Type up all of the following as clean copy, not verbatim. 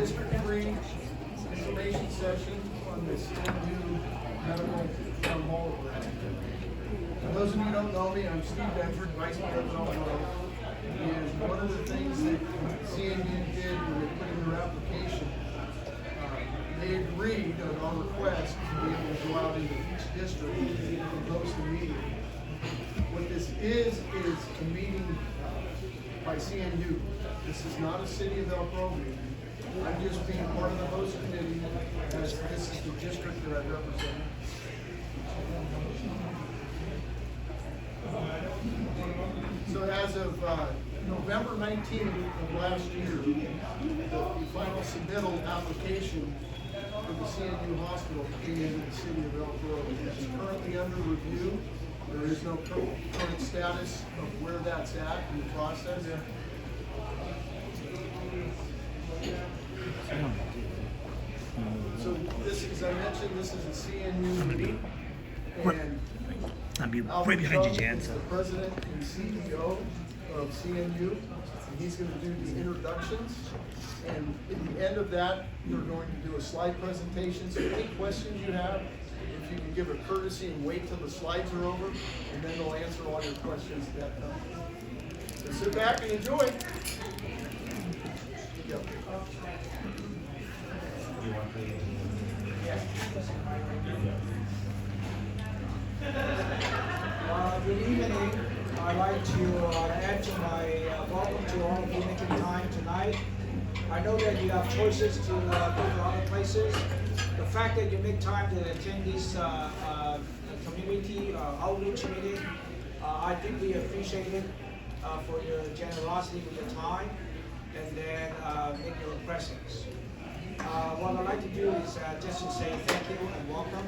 District 3 information session on the CNU medical Townhall event. For those of you who don't know me, I'm Steve Benford, Vice Mayor of Elk Grove. And one of the things that CNU did when they put in their application, they agreed on our request to be able to go out into each district and host a meeting. What this is a meeting by CNU. This is not a City of Elk Grove meeting. I'm just being part of the host committee, as this is the district that I represent. So as of November 19th of last year, the final submittal application for the CNU hospital came into the City of Elk Grove. It is currently under review. There is no current status of where that's at in the process. So this, as I mentioned, this is a CNU meeting, and I'll be Alvin right behind you, Jones Jan. is the president and CEO of CNU, and he's going to do the introductions. And at the end of that, we're going to do a slide presentation. So any questions you have, if you can give a courtesy and wait till the slides are over, and then they'll answer all your questions at that time. So sit back and enjoy. Yep. Good evening. I'd like to add to my welcome to all of you making time tonight. I know that you have choices to go to other places. The fact that you make time to attend this community outreach meeting, I think we appreciate it for your generosity with your time and then make your presence. What I'd like to do is just to say thank you and welcome.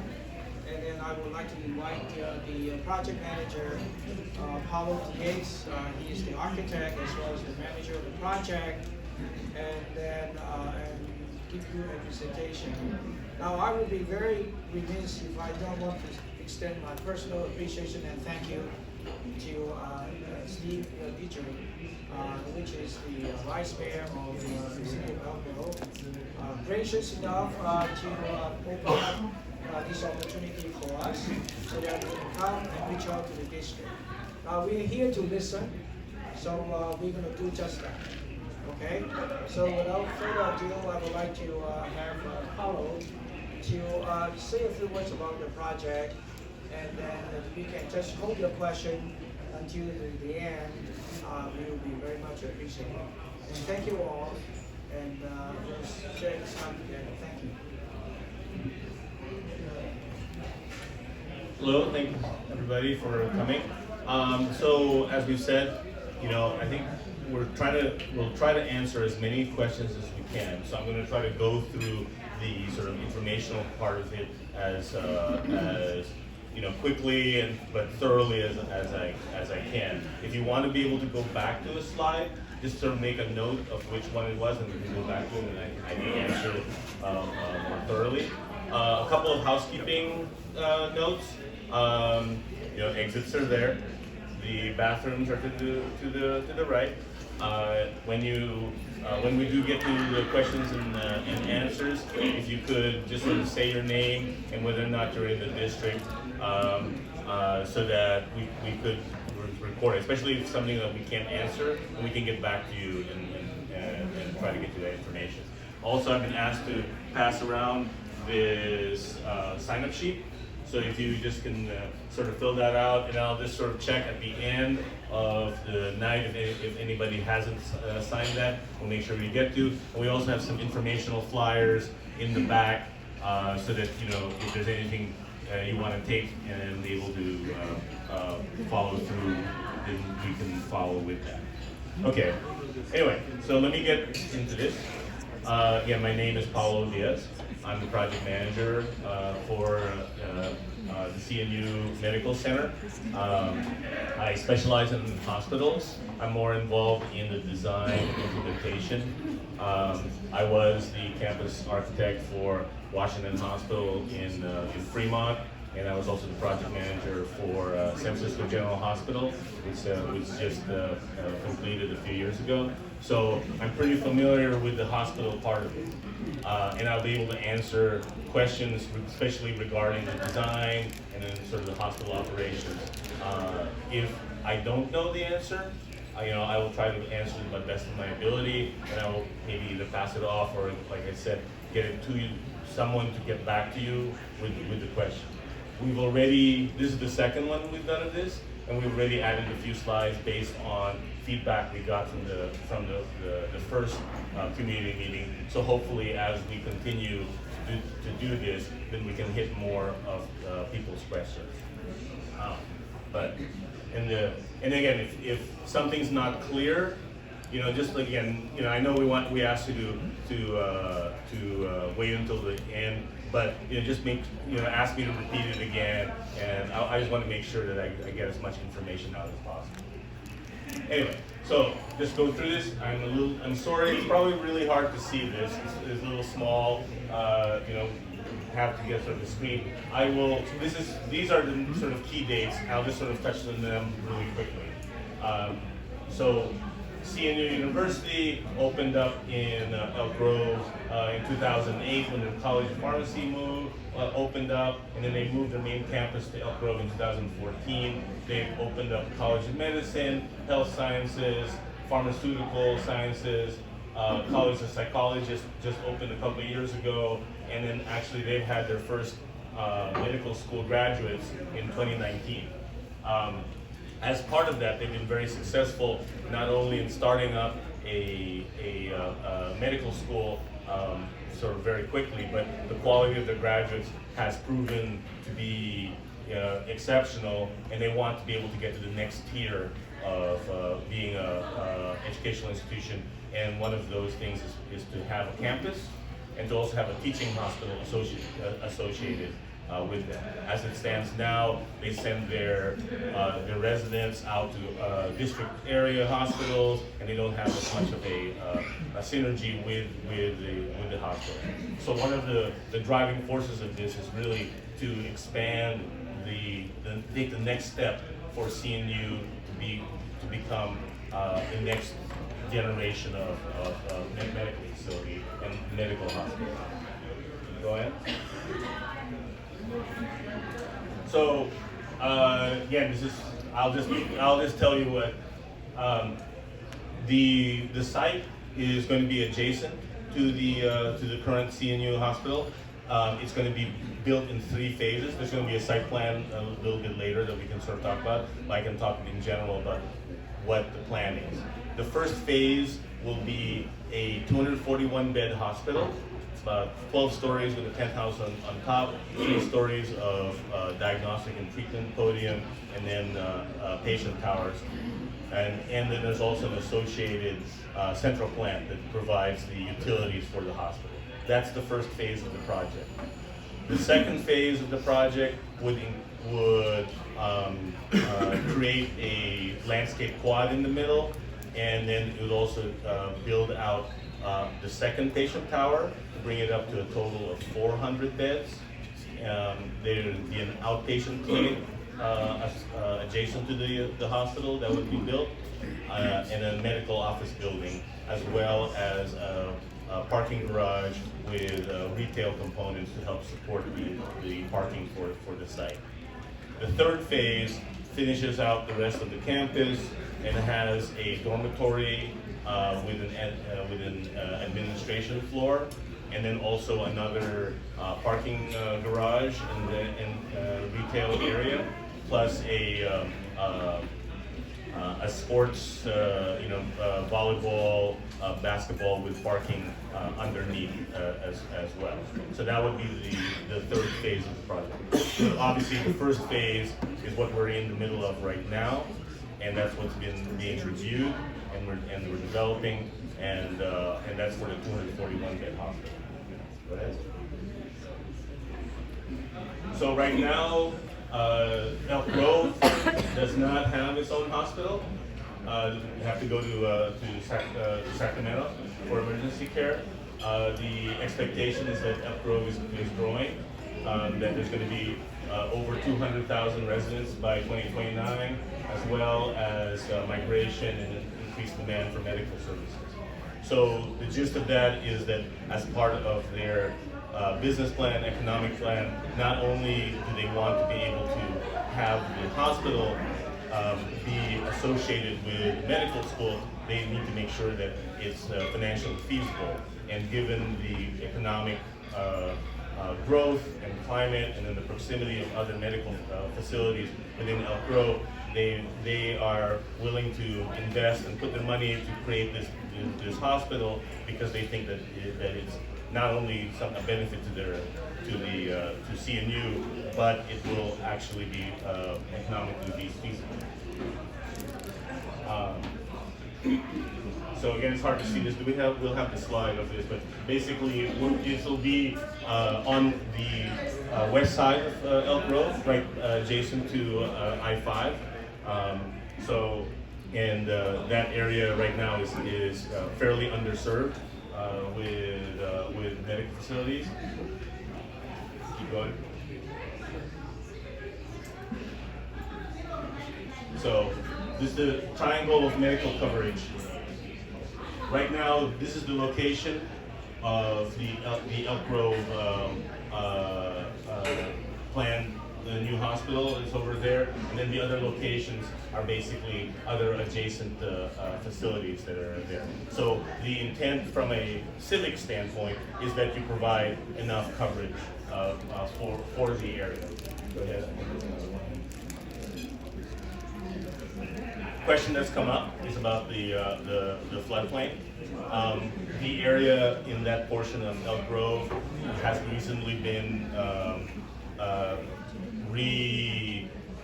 And then I would like to invite the project manager, Paulo Diaz. He is the architect as well as the manager of the project, and then and give you a presentation. Now I would be very remiss if I don't want to extend my personal appreciation and thank you to Steve Dietrich, which is the vice mayor of the city of Elk Grove, gracious enough to open up this opportunity for us so that we can come and reach out to the district. We're here to listen, so we're going to do just that. Okay? So without further ado, I would like to have Paulo to say a few words about the project, and then if we can just hold your question until the end, we will be very much appreciated. And thank you all, and we'll share this time together. Thank you. Hello, thank you everybody for coming. So as we've said, I think we'll try to answer as many questions as we can. So I'm going to try to go through the sort of informational part of it as quickly but thoroughly as I can. If you want to be able to go back to a slide, just sort of make a note of which one it was, and we can go back to it, and I can answer it more thoroughly. A couple of housekeeping notes. Exits are there. The bathrooms are to the right. When we do get to the questions and answers, if you could just sort of say your name and whether or not you're in the district, so that we could record it, especially if it's something that we can't answer, and we can get back to you and try to get you that information. Also, I've been asked to pass around this sign-up sheet. So if you just can sort of fill that out, and I'll just sort of check at the end of the night if anybody hasn't signed that, we'll make sure we get to. And we also have some informational flyers in the back, so that if there's anything you want to take and be able to follow through, then we can follow with that. Okay. Anyway, so let me get into this. Again, my name is Paulo Diaz. I'm the project manager for the CNU Medical Center. I specialize in hospitals. I'm more involved in the design and implementation. I was the campus architect for Washington Hospital in Fremont and I was also the project manager for San Francisco General Hospital, which just completed a few years ago. So I'm pretty familiar with the hospital part of it, and I'll be able to answer questions, especially regarding the design and then sort of the hospital operations. If I don't know the answer, I will try to answer to the best of my ability, and I will maybe either pass it off or, like I said, get it to you, someone to get back to you with the question. This is the second one we've done of this, and we've already added a few slides based on feedback we got from the first community meeting. So hopefully, as we continue to do this, then we can hit more of people's questions. And again, if something's not clear, just again, I know we asked you to wait until the end, but just ask me to repeat it again, and I just want to make sure that I get as much information out as possible. Anyway, so just go through this. I'm sorry, it's probably really hard to see this. It's a little small, have to get sort of the screen. These are the sort of key dates. I'll just sort of touch on them really quickly. So CNU University opened up in Elk Grove in 2008 when the College of Pharmacy opened up, and then they moved their main campus to Elk Grove in 2014. They opened up College of Medicine, Health Sciences, Pharmaceutical Sciences, College of Psychologists just opened a couple of years ago, and then actually they've had their first medical school graduates in 2019. As part of that, they've been very successful, not only in starting up a medical school sort of very quickly, but the quality of their graduates has proven to be exceptional, and they want to be able to get to the next tier of being an educational institution. And one of those things is to have a campus and to also have a teaching hospital associated with them. As it stands now, they send their residents out to district area hospitals, and they don't have as much of a synergy with the hospital. So one of the driving forces of this is really to expand take the next step for CNU to become the next generation of medical facility and medical hospital. Go ahead. So again, I'll just tell you what the site is going to be adjacent to the current CNU hospital. It's going to be built in 3 phases. There's going to be a site plan a little bit later that we can sort of talk about. I can talk in general about what the plan is. The first phase will be a 241-bed hospital. It's about 12 stories with a penthouse on top, 3 stories of diagnostic and treatment podium, and then patient towers. And then there's also an associated central plant that provides the utilities for the hospital. That's the first phase of the project. The second phase of the project would create a landscape quad in the middle, and then it would also build out the second patient tower to bring it up to a total of 400 beds. There would be an outpatient clinic adjacent to the hospital that would be built, and a medical office building, as well as a parking garage with retail components to help support the parking for the site. The third phase finishes out the rest of the campus and has a dormitory with an administration floor, and then also another parking garage and retail area, plus a sports, volleyball, basketball with parking underneath as well. So that would be the third phase of the project. So obviously, the first phase is what we're in the middle of right now, and that's what's been being reviewed and we're developing, and that's for the 241-bed hospital. Go ahead. So right now, Elk Grove does not have its own hospital. You have to go to Sacramento for emergency care. The expectation is that Elk Grove is growing, that there's going to be over 200,000 residents by 2029, as well as migration and increased demand for medical services. So the gist of that is that as part of their business plan, economic plan, not only do they want to be able to have the hospital be associated with medical school, they need to make sure that it's financially feasible. And given the economic growth and climate, and then the proximity of other medical facilities within Elk Grove, they are willing to invest and put their money to create this hospital, because they think that it's not only a benefit to CNU, but it will actually be economically feasible. So again, it's hard to see this. We'll have the slide of this, but basically this will be on the west side of Elk Grove, right adjacent to I-5. That area right now is fairly underserved with medical facilities. Keep going. So this is the triangle of medical coverage. Right now, this is the location of the Elk Grove plan. The new hospital is over there, and then the other locations are basically other adjacent facilities that are there. So the intent from a civic standpoint is that you provide enough coverage for the area. Go ahead. Question that's come up is about the floodplain. The area in that portion of Elk Grove has recently been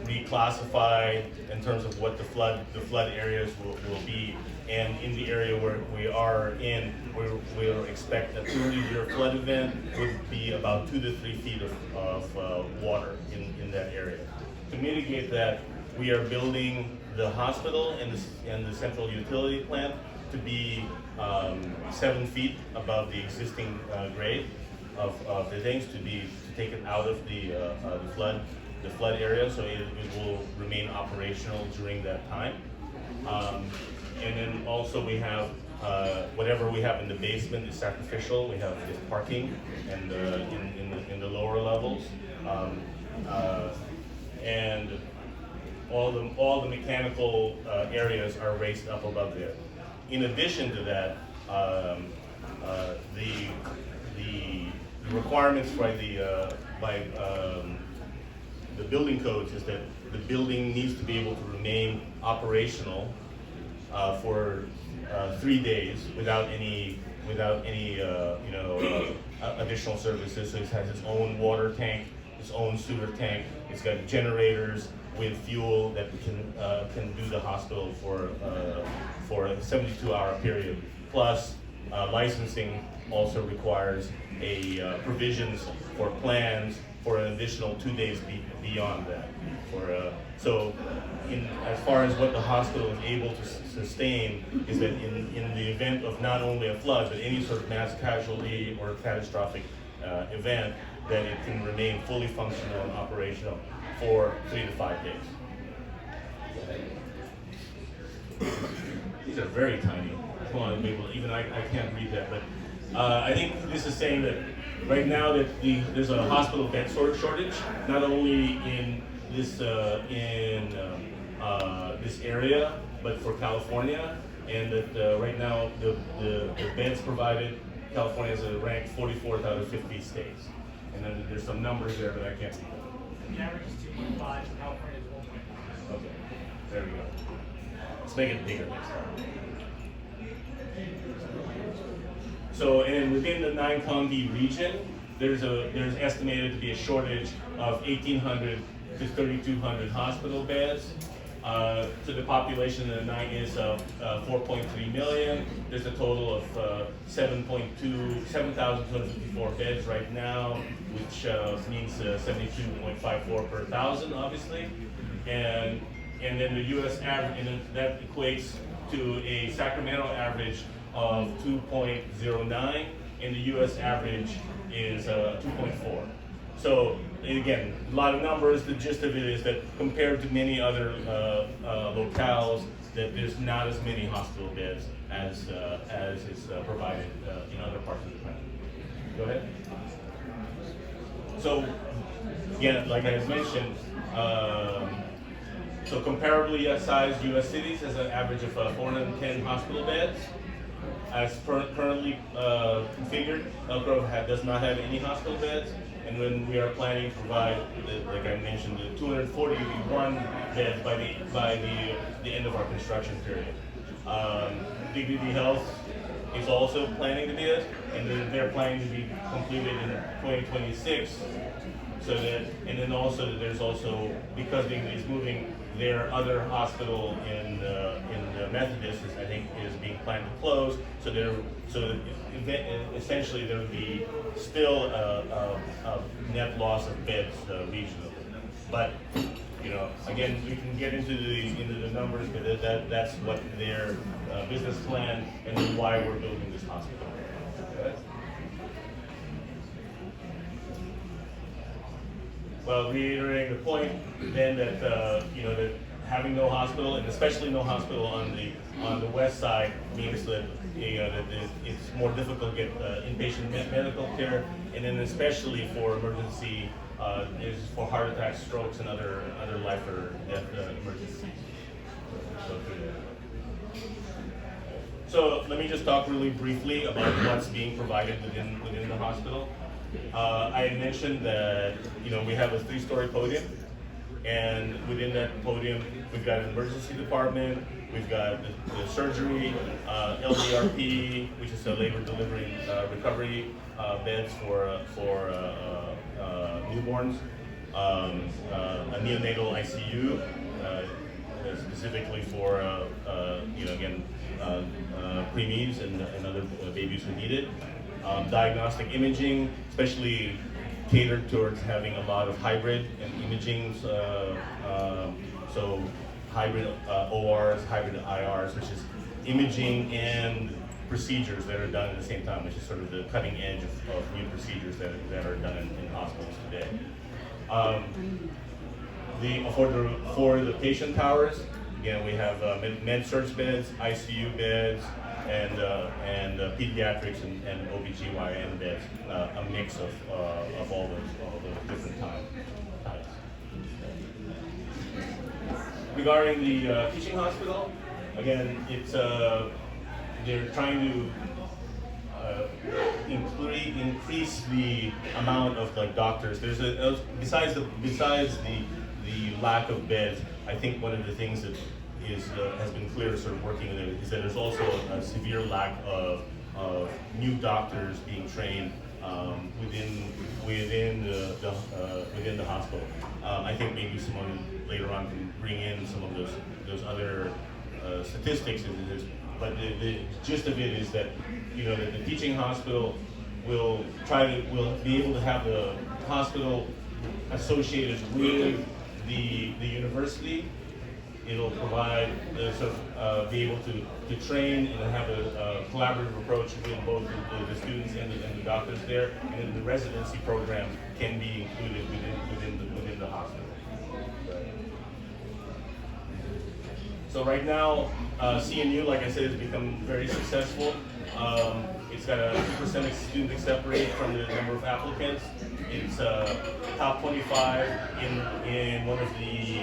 reclassified in terms of what the flood areas will be. And in the area where we are in, we'll expect a 30-year flood event would be about 2 to 3 feet of water in that area. To mitigate that, we are building the hospital and the central utility plant to be 7 feet above the existing grade of the things, to take it out of the flood area, so it will remain operational during that time. And then also we have whatever we have in the basement is sacrificial. We have this parking and in the lower levels, and all the mechanical areas are raised up above there. In addition to that, the requirements by the building codes is that the building needs to be able to remain operational for 3 days without any additional services. So it has its own water tank, its own sewer tank. It's got generators with fuel that can do the hospital for a 72-hour period. Plus, licensing also requires provisions for plans for an additional 2 days beyond that. As far as what the hospital is able to sustain is that in the event of not only a flood, but any sort of mass casualty or catastrophic event, that it can remain fully functional and operational for 3 to 5 days. These are very tiny. Even I can't read that, but I think this is saying that right now that there's a hospital bed shortage, not only in this this area, but for California, and that right now the beds provided, California is ranked 44th out of 50 states, and then there's some numbers there that I can't see. The average is 2.5, California is 1.5. Okay, there we go. Let's make it bigger next time. So, and within the 9-county region, there's estimated to be a shortage of 1,800 to 3,200 hospital beds. To the population of the 9 is 4.3 million. There's a total of 7,254 beds right now, which means 72.54 per thousand, obviously. And then the U.S. average, and that equates to a Sacramento average of 2.09, and the U.S. average is 2.4. So again, a lot of numbers. The gist of it is that compared to many other locales, that there's not as many hospital beds as is provided in other parts of the country. Go ahead. So again, like I mentioned, so comparably sized U.S. cities has an average of 410 hospital beds. As currently configured, Elk Grove does not have any hospital beds, and when we are planning to provide, like I mentioned, the 241 beds by the end of our construction period. Dignity Health is also planning to do it, and they're planning to be completed in 2026. So that, and then also there's also, because Dignity is moving, their other hospital in the Methodist is, I think, is being planned to close. So essentially there would be still a net loss of beds regionally. But you know, again, we can get into the numbers, but that's what their business plan and then why we're building this hospital. Okay. Well, reiterating the point, then that you know, that having no hospital, and especially no hospital on the west side, means that you know that it's more difficult to get inpatient medical care, and then especially for emergency, is for heart attacks, strokes, and other life or death emergencies. So let me just talk really briefly about what's being provided within the hospital. I had mentioned that you know we have a 3-story podium, and within that podium we've got an emergency department, we've got the surgery, LDRP, which is a labor delivery recovery beds for newborns, a neonatal ICU specifically for you know, again preemies and other babies who need it. Diagnostic imaging, especially catered towards having a lot of hybrid and imaging, so hybrid ORs, hybrid IRs, which is imaging and procedures that are done at the same time, which is sort of the cutting edge of new procedures that are done in hospitals today. For the patient towers, again, we have med-surg beds, ICU beds, and pediatrics and OBGYN beds, a mix of all those different types. Regarding the teaching hospital, again, it's they're trying to increase the amount of like doctors. There's besides the lack of beds, I think one of the things that has been clear sort of working with it is that there's also a severe lack of new doctors being trained within the hospital. I think maybe someone later on can bring in some of those other statistics, but the gist of it is that you know that the teaching hospital will be able to have the hospital associated with the university. It'll provide be able to train and have a collaborative approach with both the students and the doctors there, and then the residency program can be included within the hospital. So right now, CNU, like I said, has become very successful. It's got a 2% student accept rate from the number of applicants. It's top 25 in one of the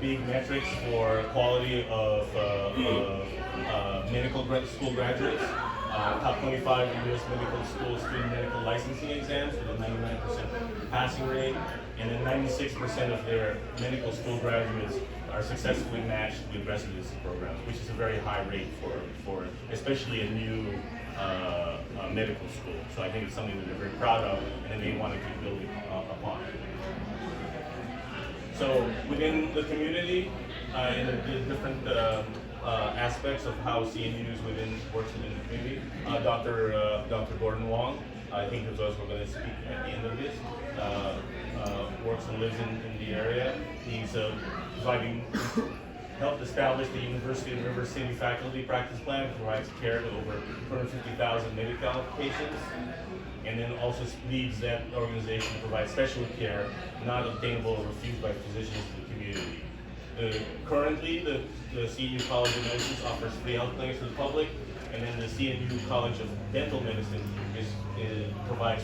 big metrics for quality of medical school graduates. Top 25 in U.S. medical school student medical licensing exams with a 99% passing rate, and then 96% of their medical school graduates are successfully matched with residency programs, which is a very high rate for especially a new medical school. So I think it's something that they're very proud of, and they want to keep building upon. So within the community, in the different aspects of how CNU works within the community, Dr. Gordon Wong, I think is also going to speak at the end of this, works and lives in the area. He's providing helped establish the University of River City Faculty Practice Plan, which provides care to over 250,000 medical patients, and then also leads that organization to provide specialty care not obtainable or refused by physicians in the community. Currently, the CNU College of Medicine offers free health clinics to the public, and then the CNU College of Dental Medicine provides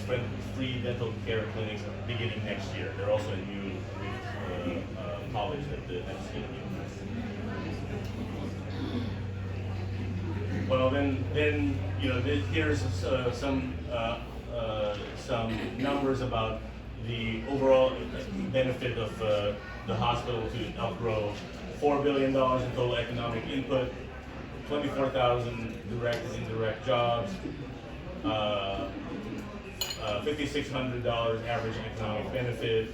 free dental care clinics beginning next year. They're also a new college at CNU. Well, then here's some numbers about the overall benefit of the hospital to Elk Grove. $4 billion in total economic input, 24,000 direct and indirect jobs, $5,600 average economic benefit,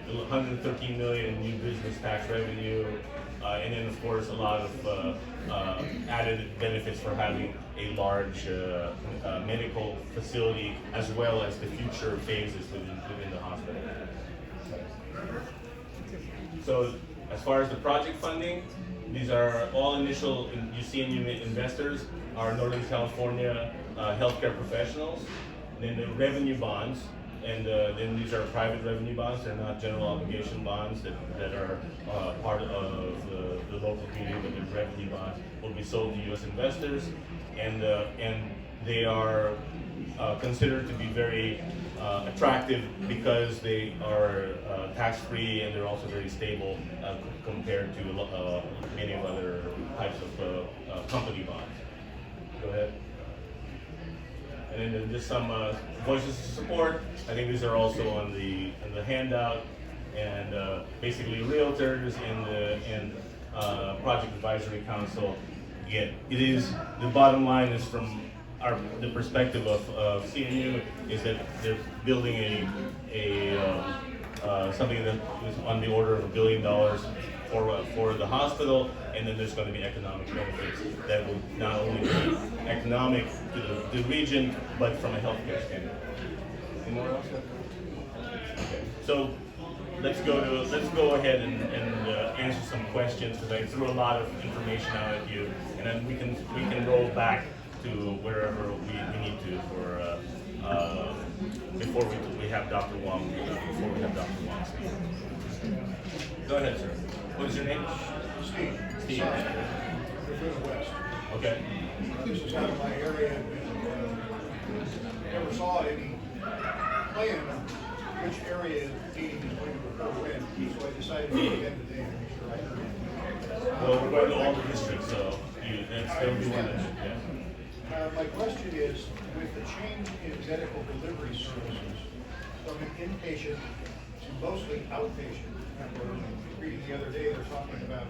113 million in new business tax revenue, and then of course a lot of added benefits for having a large medical facility, as well as the future phases within the hospital. So as far as the project funding, these are all initial CNU investors are Northern California healthcare professionals. And then the revenue bonds, and then these are private revenue bonds. They're not general obligation bonds that are part of the local community, but the revenue bonds will be sold to U.S. investors, and they are considered to be very attractive because they are tax-free, and they're also very stable compared to many of other types of company bonds. Go ahead. And then just some voices of support. I think these are also on the handout, and basically realtors and project advisory council. Again, the bottom line is from the perspective of CNU is that they're building something that is on the order of $1 billion for the hospital, and then there's going to be economic benefits that will not only be economic to the region, but from a healthcare standpoint. Anyone else? Okay. So let's go ahead and answer some questions, because I threw a lot of information out at you, and then we can roll back to wherever we need to for before we have Dr. Wong. Before we have Dr. Wong speak. Go ahead, sir. What is your name? Steve. Steve. West. Okay. This is out of my area, and never saw any plan on which area meeting is going to occur when, so I decided to get today to make sure I heard it. Well, we're going to all the districts, so that's still be one. Yeah. My question is, with the change in medical delivery services from an inpatient to mostly outpatient, reading the other day, they're talking about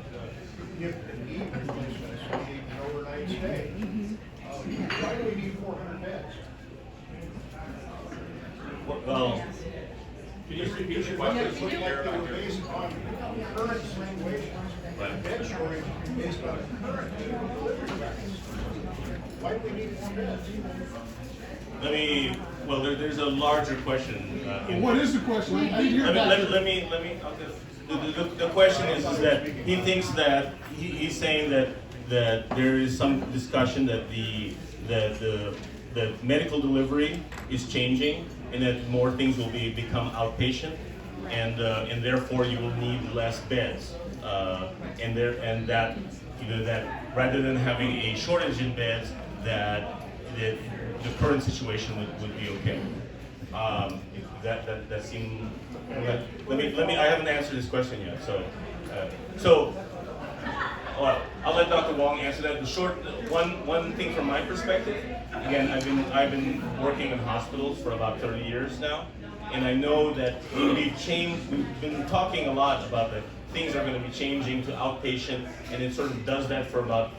hip and knee replacements needing an overnight stay. Why do we need 400 beds? Well, can you just repeat the question? It looked like they were based on current situations, and bed shortage based on current medical delivery practice. Why do we need more beds? There's a larger question. What is the question? I didn't hear that. The question is that he thinks that he's saying that there is some discussion that the medical delivery is changing, and that more things will become outpatient, and therefore you will need less beds, and that rather than having a shortage in beds, that the current situation would be okay. That seemed. Let me. I haven't answered this question yet. Well, I'll let Dr. Wong answer that. The short one thing from my perspective. Again, I've been working in hospitals for about 30 years now, and I know that we've been talking a lot about that things are going to be changing to outpatient, and it sort of does that for about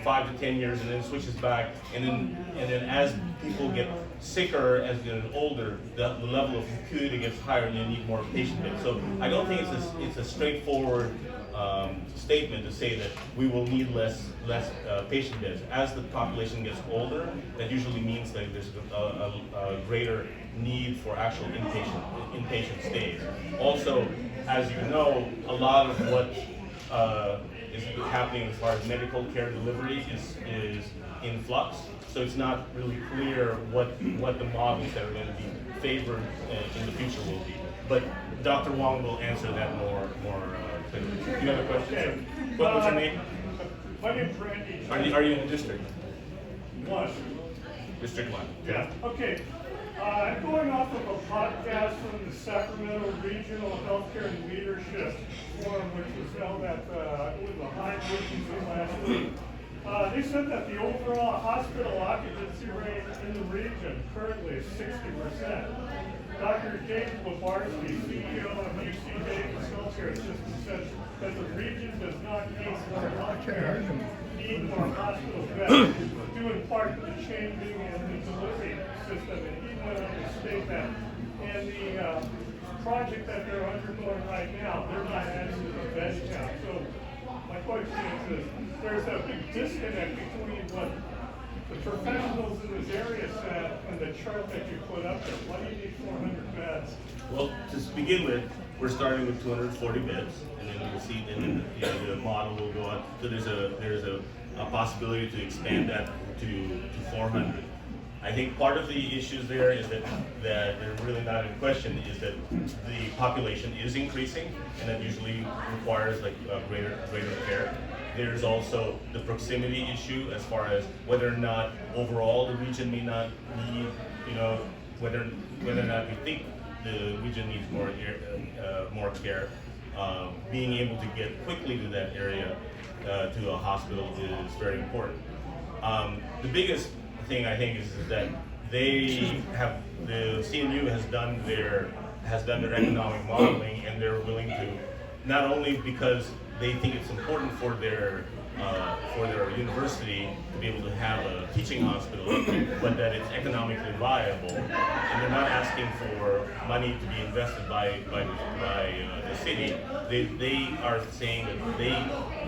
5 to 10 years, and then switches back, and then as people get sicker, as they get older, the level of acuity gets higher, and you need more patient beds. So I don't think it's a straightforward statement to say that we will need less patient beds. As the population gets older, that usually means that there's a greater need for actual inpatient stays. Also, as you know, a lot of what is happening as far as medical care delivery is in flux. So it's not really clear what the models that are going to be favored in the future will be. But Dr. Wong will answer that more clearly. Do you have a question? Okay. What's your name? My name's Randy. Are you in the district? One. District 1. Yeah. Okay. I'm going off of a podcast from the Sacramento Regional Healthcare and Leadership Forum, which was held at the High Agency last week. They said that the overall hospital occupancy rate in the region currently is 60%. Dr. James Babarski, CEO of UC Davis Healthcare System, said that the region does not need more healthcare, need more hospital beds, due in part to the changing in the delivery system. And he went on to state that in the project that they're undergoing right now, they're not adding to the bed count. So my question is this: there's a big disconnect between what the professionals in this area said and the chart that you put up there. Why do you need 400 beds? Well, to begin with, we're starting with 240 beds, and then we'll see. And then the model will go up. So there's a possibility to expand that to 400. I think part of the issues there is that they're really not in question is that the population is increasing, and that usually requires like greater care. There's also the proximity issue as far as whether or not overall the region may not need, whether or not we think the region needs more care. Being able to get quickly to that area, to a hospital, is very important. The biggest thing I think is that the CNU has done their economic modeling, and they're willing to, not only because they think it's important for their university to be able to have a teaching hospital, but that it's economically viable, and they're not asking for money to be invested by the city. They are saying that they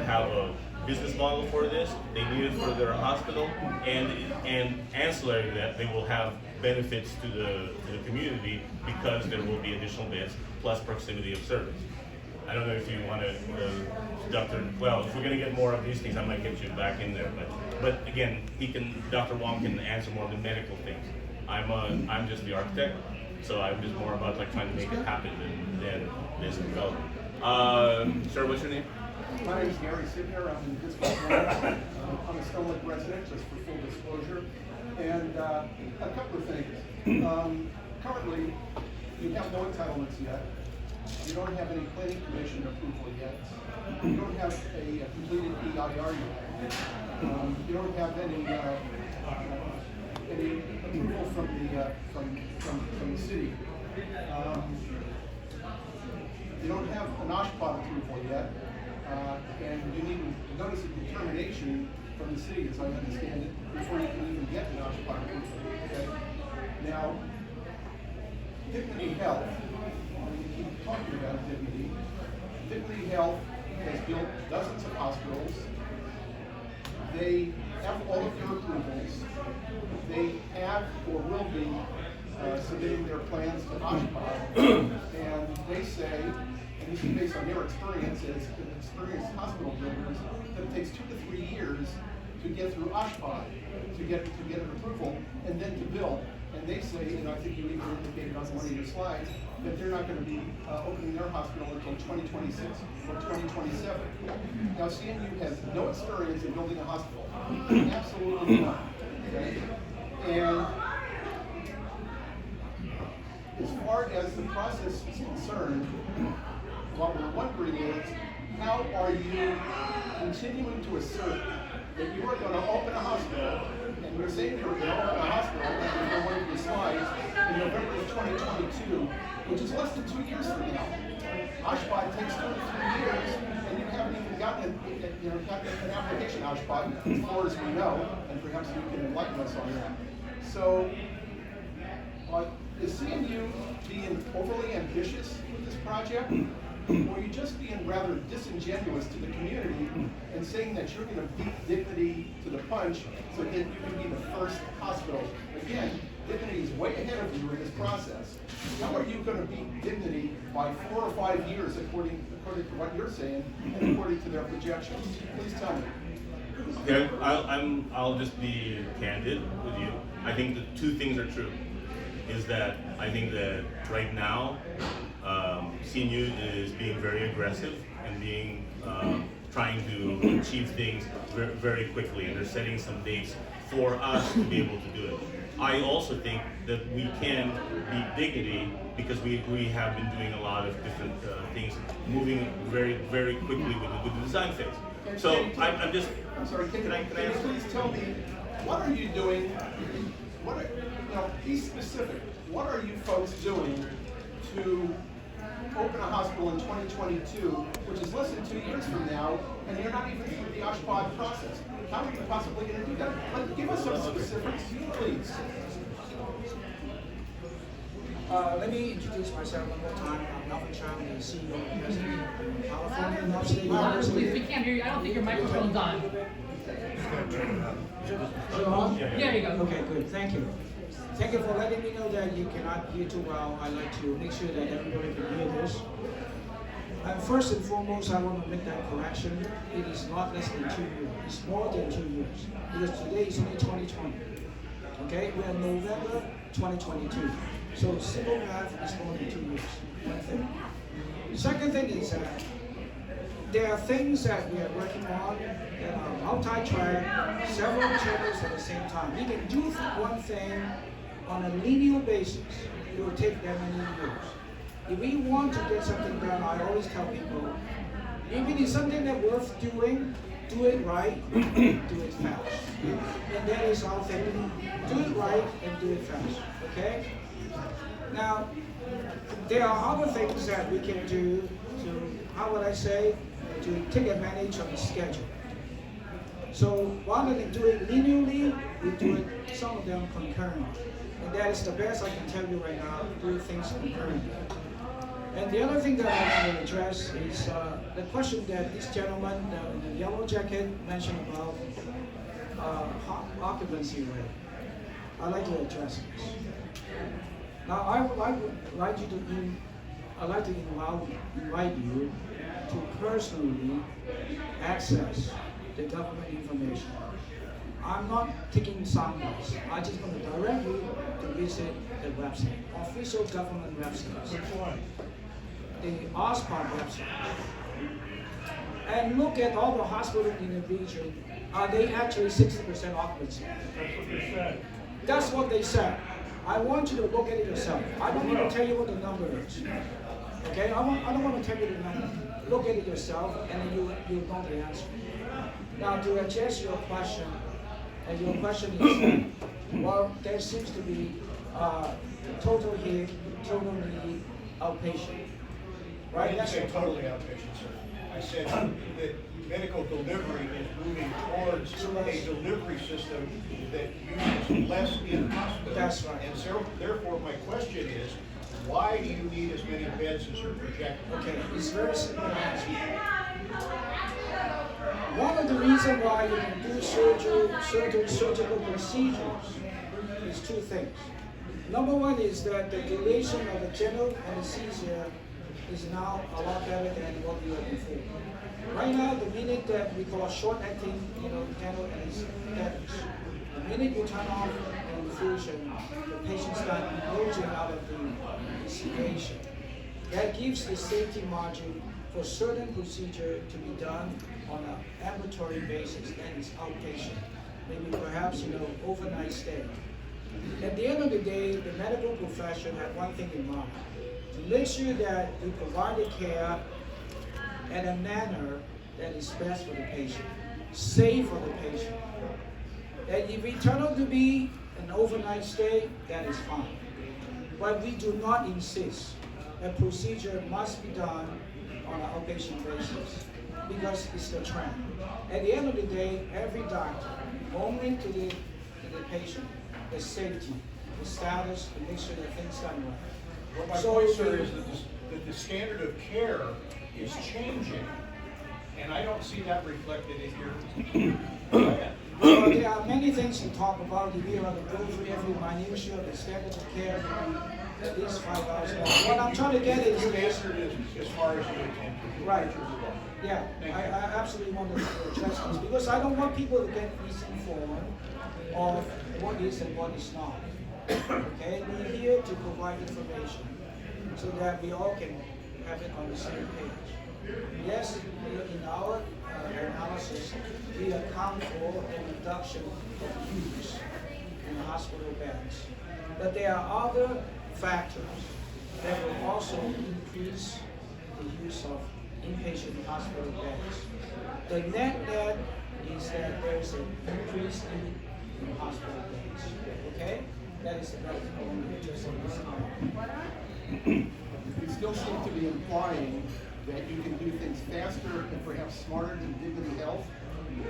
have a business model for this. They need it for their hospital, and ancillary to that, they will have benefits to the community because there will be additional beds plus proximity of service. I don't know if you want to, well, if we're going to get more of these things, I might get you back in there. But again, Dr. Wong can answer more of the medical things. I'm just the architect, so I'm just more about like trying to make it happen than this development. Sir, what's your name? My name is Gary Sidner. I'm in District 1. I'm a Stone Lake resident, just for full disclosure. And a couple of things. Currently, you have no entitlements yet. You don't have any planning commission approval yet. You don't have a completed EIR yet. You don't have any approval from the city. You don't have an OSHPA approval yet. And you need a notice of determination from the city, as I understand it, before you can even get an OSHPA approval. Okay? Now, Dignity Health, we keep talking about Dignity. Dignity Health has built dozens of hospitals. They have all of their approvals. They have or will be submitting their plans to OSHPA. And they say, and this is based on their experience as experienced hospital builders, that it takes 2 to 3 years to get through OSHPA, to get an approval, and then to build. And they say, and I think you even indicated on one of your slides, that they're not going to be opening their hospital until 2026 or 2027. Now, CNU has no experience in building a hospital. Absolutely not. Okay? And as far as the process is concerned, what we're wondering is, how are you continuing to assert that you are going to open a hospital, and you're saying you're going to open a hospital, and you're one of your slides, in November of 2022, which is less than 2 years from now. OSHPA takes 2 to 3 years, and you haven't even gotten an application OSHPA, as far as we know, and perhaps you can enlighten us on that. So, is CNU being overly ambitious with this project? Or are you just being rather disingenuous to the community and saying that you're going to beat Dignity to the punch so that you can be the first hospital? Again, Dignity is way ahead of you in this process. How are you gonna beat Dignity by 4 or 5 years according to what you're saying and according to their projections? Please tell me. Okay, I'll just be candid with you. I think the two things are true. Is that I think that right now, CNU is being very aggressive and being trying to achieve things very, very quickly, and they're setting some dates for us to be able to do it. I also think that we can beat Dignity because we have been doing a lot of different things, moving very, very quickly with the design phase. So I'm sorry, can you please tell me, what are you doing, be specific, what are you folks doing to open a hospital in 2022, which is less than 2 years from now, and you're not even through the OSHPD process? How are you possibly going to do that? Give us some specifics, please. Let me introduce myself one more time. I'm Alvin Chow, the CEO and President of California Upstate University. We can't hear you. I don't think your microphone's on. Is it on? There you go. Okay, good. Thank you. Thank you for letting me know that you cannot hear too well. I'd like to make sure that everybody can hear this. First and foremost, I want to make that correction. It is not less than 2 years. It's more than 2 years. Because today is only 2020. Okay? We are November 2022. So simple math is more than 2 years. One thing. Second thing is that there are things that we are working on that are multi-track, several channels at the same time. We can do one thing on a linear basis. It will take that many years. If we want to get something done, I always tell people, if it is something that's worth doing, do it right, do it fast. And that is our thing. Do it right and do it fast. Okay? Now, there are other things that we can do to, how would I say, to take advantage of the schedule. So rather than do it linearly, we do it, some of them concurrently. And that is the best I can tell you right now, do things concurrently. And the other thing that I want to address is the question that this gentleman in the yellow jacket mentioned about occupancy rate. I'd like to address this. Now, I would like to invite you to personally access the government information. I'm not taking soundbites. I'm just going to direct you to visit the website, official government website. Which one? The OSPOD website. And look at all the hospitals in the region. Are they actually 60% occupancy? That's what they said. That's what they said. I want you to look at it yourself. I don't want to tell you what the number is. Okay? I don't want to tell you the number. Look at it yourself, and then you know the answer. Now, to address your question, and your question is, well, there seems to be total hit, total need, outpatient. I didn't say totally outpatient, sir. I said that medical delivery is moving towards a delivery system that uses less in hospital. That's right. And so, therefore, my question is, why do you need as many beds as you're projecting? Okay, it's very simple answer. One of the reasons why you can do surgical procedures is two things. Number one is that the duration of the general anesthesia is now a lot better than what we were before. Right now, the minute that we call short-acting, general anesthetics, the minute you turn off the infusion, the patient starts emerging out of the sedation. That gives the safety margin for certain procedure to be done on an ambulatory basis, that is outpatient. Maybe perhaps, overnight stay. At the end of the day, the medical profession had one thing in mind, to make sure that we provide the care in a manner that is best for the patient, safe for the patient. And if it turns out to be an overnight stay, that is fine. But we do not insist that procedure must be done on an outpatient basis because it's the trend. At the end of the day, every doctor, only to the patient, the safety, the status, to make sure that things done right. Well, my point, sir, is that the standard of care is changing, and I don't see that reflected in your plan. Well, there are many things to talk about. If you want to go through every minutia of the standard of care, at least 5 hours long. What I'm trying to get is Your this. answer is as far as you intend to. Right. Yeah, I absolutely want to address this because I don't want people to get misinformed of what is and what is not. Okay, we're here to provide information so that we all can have it on the same page. Yes, in our analysis, we account for a reduction of use in hospital beds. But there are other factors that will also increase the use of inpatient hospital beds. The net is that there's an increase in hospital beds. Okay? That is only just on this side. You still seem to be implying that you can do things faster and perhaps smarter than Dignity Health.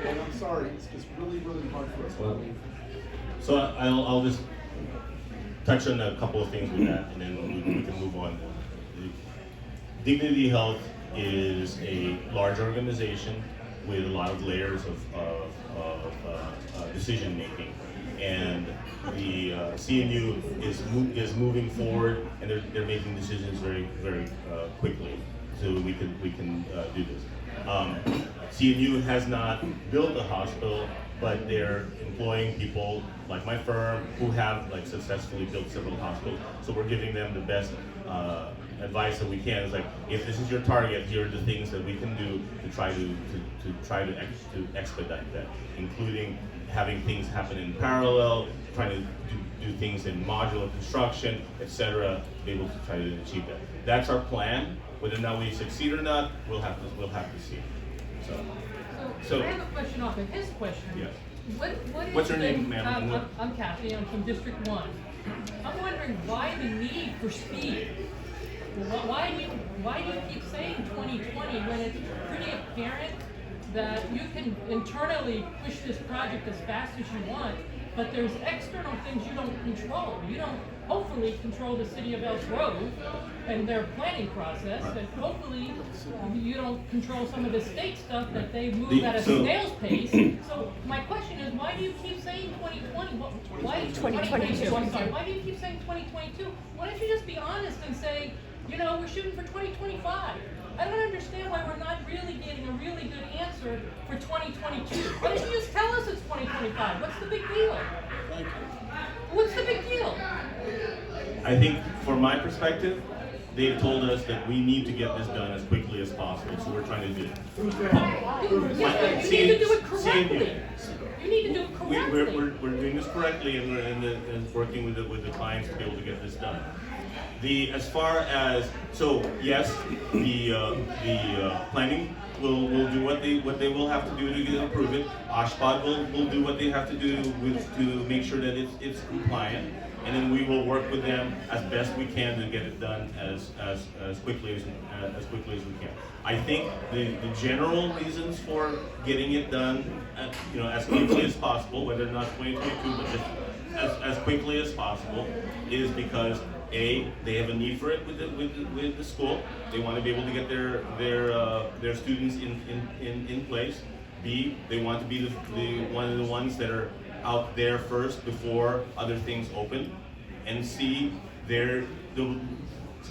And I'm sorry, it's just really, really hard for us to believe. So I'll just touch on a couple of things with that, and then we can move on. Dignity Health is a large organization with a lot of layers of decision making, and the CNU is moving forward, and they're making decisions very quickly, so we can do this. CNU has not built a hospital, but they're employing people like my firm who have successfully built several hospitals. So we're giving them the best advice that we can. It's like, if this is your target, here are the things that we can do to try to expedite that, including having things happen in parallel, trying to do things in modular construction, etc. Be able to try to achieve that. That's our plan. Whether or not we succeed or not, we'll have to see. So I have a question off of his question. Yes. What's your name, ma'am? I'm Kathy. I'm from District 1. I'm wondering why the need for speed. Why do you keep saying 2020 when it's pretty apparent that you can internally push this project as fast as you want, but there's external things you don't control. You don't hopefully control the city of Elk Grove and their planning process, and hopefully you don't control some of the state stuff that they move at a snail's pace. So my question is, why do you keep saying 2020? Why 2022? I'm sorry. Why do you keep saying 2022? Why don't you just be honest and say, we're shooting for 2025? I don't understand why we're not really getting a really good answer for 2022. Why don't you just tell us it's 2025? What's the big deal? Thank you. What's the big deal? I think, from my perspective, they've told us that we need to get this done as quickly as possible, so we're trying to do it. You need to do it correctly. You need to do it correctly. We're doing this correctly, and we're working with the clients to be able to get this done. As far as, yes, the planning will do what they will have to do to approve it. OSHPD will do what they have to do to make sure that it's compliant, and then we will work with them as best we can to get it done as quickly as we can. I think the general reasons for getting it done, as quickly as possible, whether or not 2022, but just as quickly as possible, is because A, they have a need for it with the school. They want to be able to get their students in place. B, they want to be one of the ones that are out there first before other things open. And C,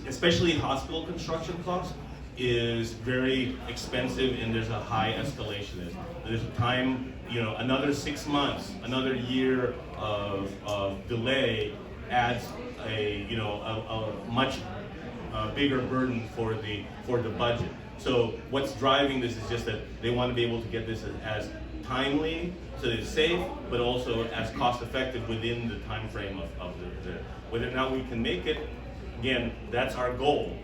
especially hospital construction costs is very expensive, and there's a high escalation. There's a time, another 6 months, another year of delay adds a much bigger burden for the budget. So what's driving this is just that they want to be able to get this as timely, so that it's safe, but also as cost effective within the time frame of the whether or not we can make it. Again, that's our goal.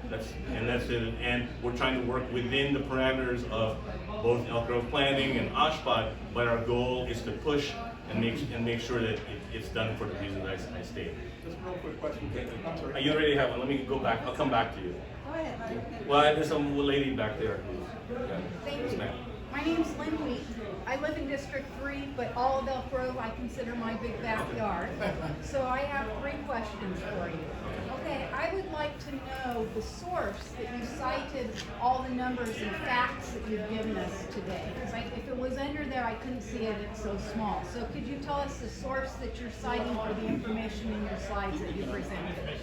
That's it. And we're trying to work within the parameters of both Elk Grove Planning and OSHPD, but our goal is to push and make sure that it's done for the reasons I stated. Just a real quick question. I'm sorry. You already have one. Let me go back. I'll come back to you. Go ahead. Well, there's some lady back there. Thank Yes, you. ma'am. My name's Lynn Wheat. I live in District 3, but all of Elk Grove I consider my big backyard. So I have 3 questions for you. Okay, I would like to know the source that you cited all the numbers and facts that you've given us today. Because if it was under there, I couldn't see it, it's so small. So could you tell us the source that you're citing for the information in your slides that you presented?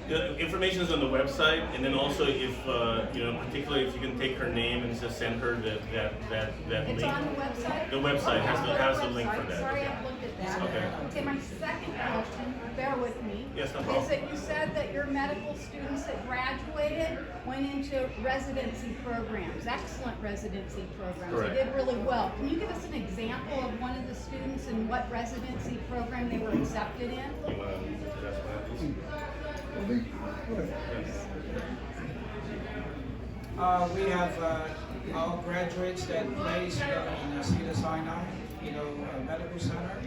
The information is on the website, and then also if particularly if you can take her name and just send her that It's link. on the website? The website Okay, has the website. link for that. Sorry, Okay. I've looked at that. Okay. Okay, my second question, bear with me. Yes, no Is problem. that you said that your medical students that graduated went into residency programs, excellent residency programs. Correct. They did really well. Can you give us an example of one of the students and what residency program they were accepted in? You want to address that, please? We have our graduates that place in Cedar Sinai, medical center.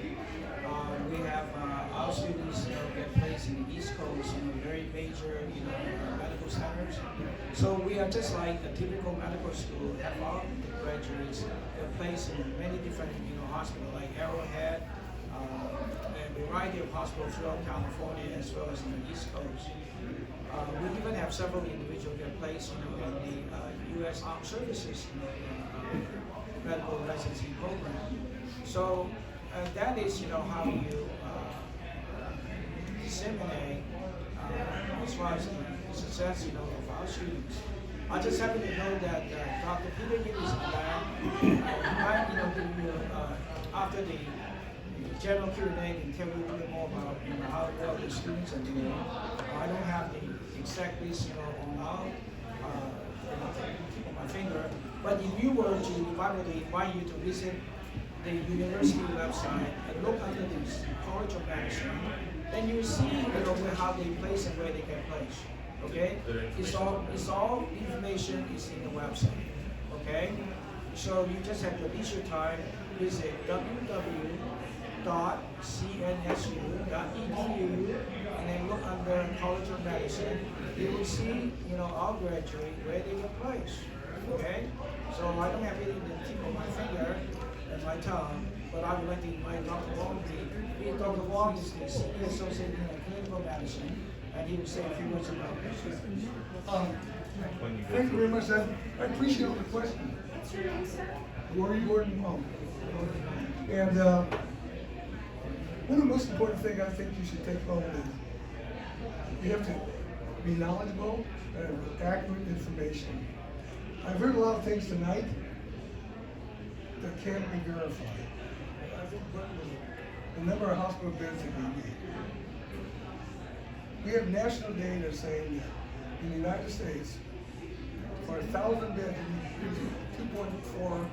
We have our students get placed in the East Coast, very major, medical centers. So we are just like a typical medical school. Have our graduates get placed in many different, hospitals like Arrowhead, and a variety of hospitals throughout California as well as in the East Coast. We even have several individuals get placed in the U.S. Armed Services medical residency program. So that is how you disseminate as far as the success of our students. I just happen to know that Dr. Peter Yin is in the lab. Might give you after the general Q&A can tell you a little bit more about how well the students are doing. I don't have the exact list on our tip of my finger, but if you were to, if I were to invite you to visit the university website and look under the College of Medicine, then you see how they place and where they get placed. Okay? It's all information is in the website. Okay? So you just have to leisure time, visit www.cnsu.edu and then look under College of Medicine. You will see, our graduate where they get placed. Okay? So I don't have it in the tip of my finger and my tongue, but I would like to invite Dr. Wong. Dr. Wong is the Senior Associate in Clinical Medicine, and he will say a few words about this. Thank you very much. I appreciate the question. What's your name, sir? Gordon Monk. And one of the most important things I think you should take home is you have to be knowledgeable and with accurate information. I've heard a lot of things tonight that can't be verified. I think the number of hospital beds that we need. We have national data saying that in the United States, for 1,000 beds, we need 2.4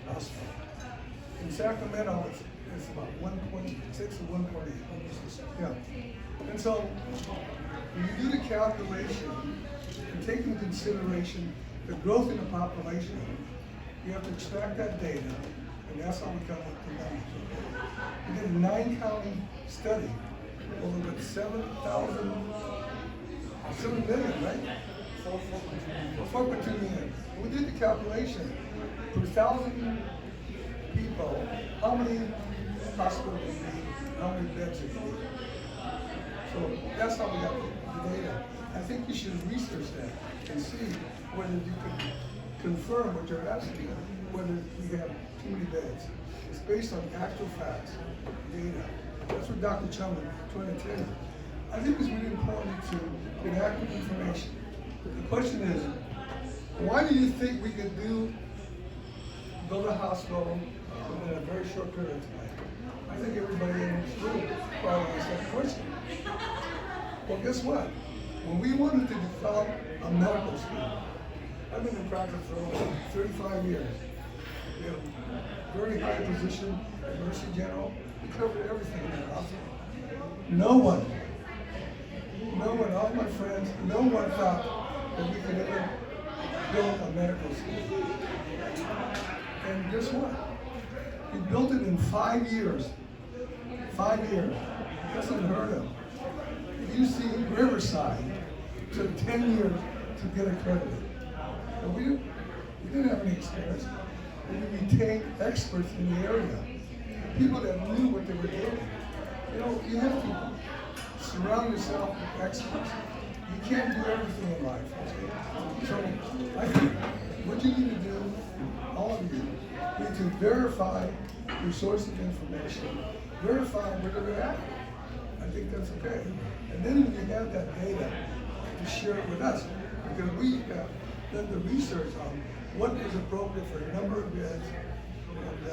hospitals. In Sacramento, it's about 1.6 or 1.8. Yeah. And so, when you do the calculation, you take into consideration the growth in the population, you have to extract that data, and that's how we come up with the numbers. We did a 9-county study over with 7 million, right? 4.2 million. We did the calculation. Per 1,000 people, how many hospitals do you need, how many beds do you need? So that's how we got the data. I think you should research that and see whether you can confirm what you're asking, whether we have too many beds. It's based on actual facts, data. That's what Dr. Chung is trying to tell you. I think it's really important to get accurate information. The question is, why do you think we could build a hospital within a very short period of time? I think everybody in this room probably asked that question. Well, guess what? When we wanted to develop a medical school, I've been in practice for over 35 years. We have a very high position at Mercy General. We covered everything in that hospital. No one, all my friends, no one thought that we could ever build a medical school. And guess what? We built it in 5 years. 5 years. That's unheard of. If you see Riverside, it took 10 years to get accredited. But we didn't have any experience. And we retained experts in the area, people that knew what they were doing. You know, you have to surround yourself with experts. You can't do everything in life. Okay? So I think what you need to do, all of you, need to verify your source of information, verify where they're at. I think that's okay. And then when you have that data, to share it with us, because we have done the research on what is appropriate for a number of beds and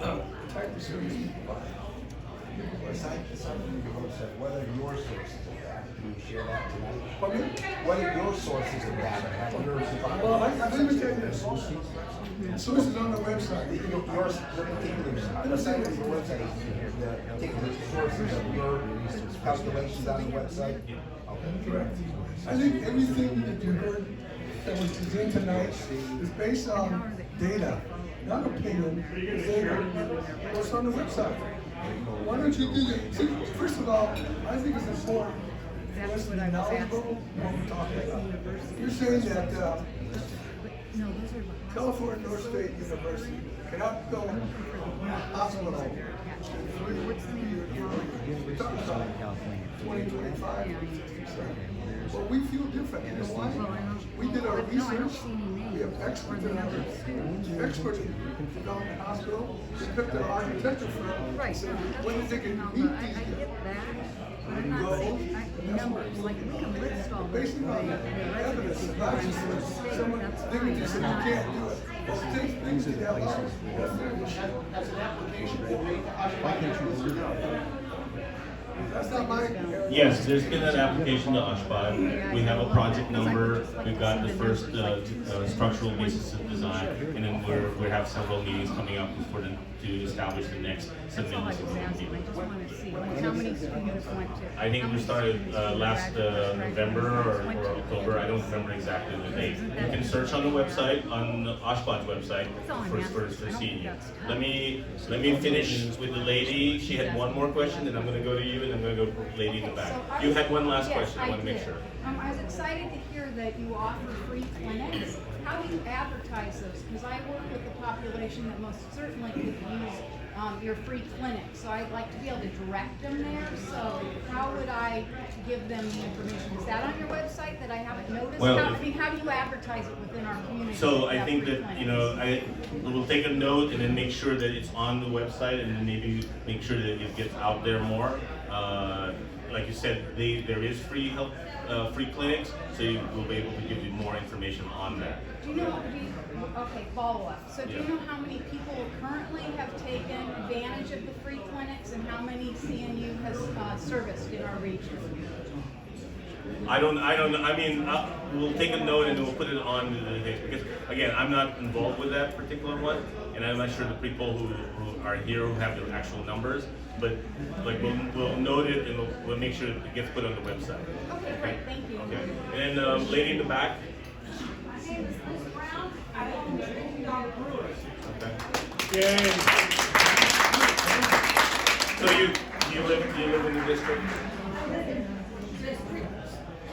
the type of service we provide. Something you wrote said, what are your sources of data? Can you share that tonight? Pardon me? What are your sources of data? Have yours provided? Well, let me tell you this. Sources on the website. Your particulars, the site of your website, the particular sources of your calculations on the website? Okay. Correct. I think everything that you heard that was presented tonight is based on data, not opinion. It's data. What's on the website? Why don't you do that? See, first of all, I think it's important for us to be knowledgeable of what we're talking about. You're saying that California North State University cannot build a hospital. We're talking about 2025. Well, we feel different. You know why? We did our research. We have experts in our experts in development hospital. We picked an architecture firm. Right. When they can meet I these get that. But I'm not goals, saying, numbers, like we can list all those based on evidence, not just someone thinking just said you can't do it. Well, take things that have As an application been made to Oshkosh? That's not my area. Yes, there's been an application to Oshkosh. We have a project number. We've got the first structural basis of design, and then we have several meetings coming up to establish the next That's all I was asking, I just want to see, how many students went to? I think we started last November or October. I don't remember exactly the date. You can search on the website, on Oshkosh website for CNU. Let me finish with the lady. She had one more question, and I'm going to go to you, and I'm going to go to the lady in the back. You had one last question. I want to make sure. I was excited to hear that you offer free clinics. How do you advertise those? Because I work with the population that most certainly could use your free clinic. So I'd like to be able to direct them there. So how would I give them the information? Is that on your website that I haven't noticed? Well, How do you advertise it within our community? So I think that, I will take a note and then make sure that it's on the website, and then maybe make sure that it gets out there more. Like you said, there is free health, free clinics, so you will be able to give you more information on that. Okay, follow up. So do you know how many people currently have taken advantage of the free clinics and how many CNU has serviced in our region? We'll take a note and we'll put it on the thing, because again, I'm not involved with that particular one, and I'm not sure the people who are here who have the actual numbers, but like we'll note it and we'll make sure it gets put on the website. Okay, great, thank you. Okay, and then lady in the back. My name is Liz Brown. I own the Drinking Dog Brewers. Okay. Yay. So you live in the district? District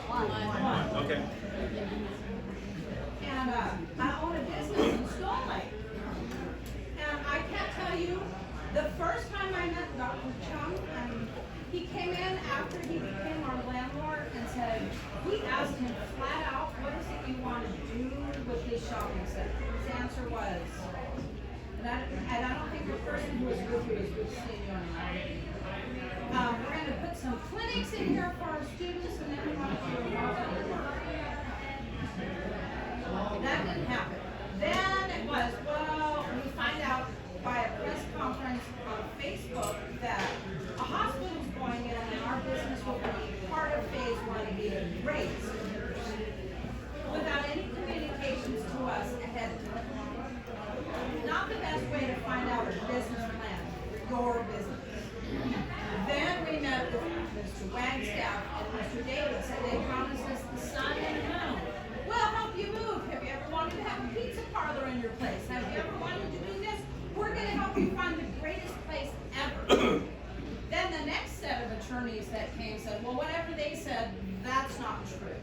1. Okay. And I own a business in Stone Lake. And I can't tell you, the first time I met Dr. Chung, he came in after he became our landlord and said, we asked him flat out, what is it you want to do with this shopping center? His answer was, and I don't think the person who was with you is with CNU anymore. We're going to put some clinics in here for our students, and then we want to do a welfare work. That didn't happen. Then it was, well, we find out by a press conference on Facebook that a hospital's going in and our business will be part of phase 1 being raised without any communications to us ahead of time. Not the best way to find out a business plan for your business. Then we met with Mr. Wagstaff and Mr. Davis, and they promised us the sun and the moon. We'll help you move. Have you ever wanted to have a pizza parlor in your place? Have you ever wanted to do this? We're going to help you find the greatest place ever. Then the next set of attorneys that came said, well, whatever they said, that's not true.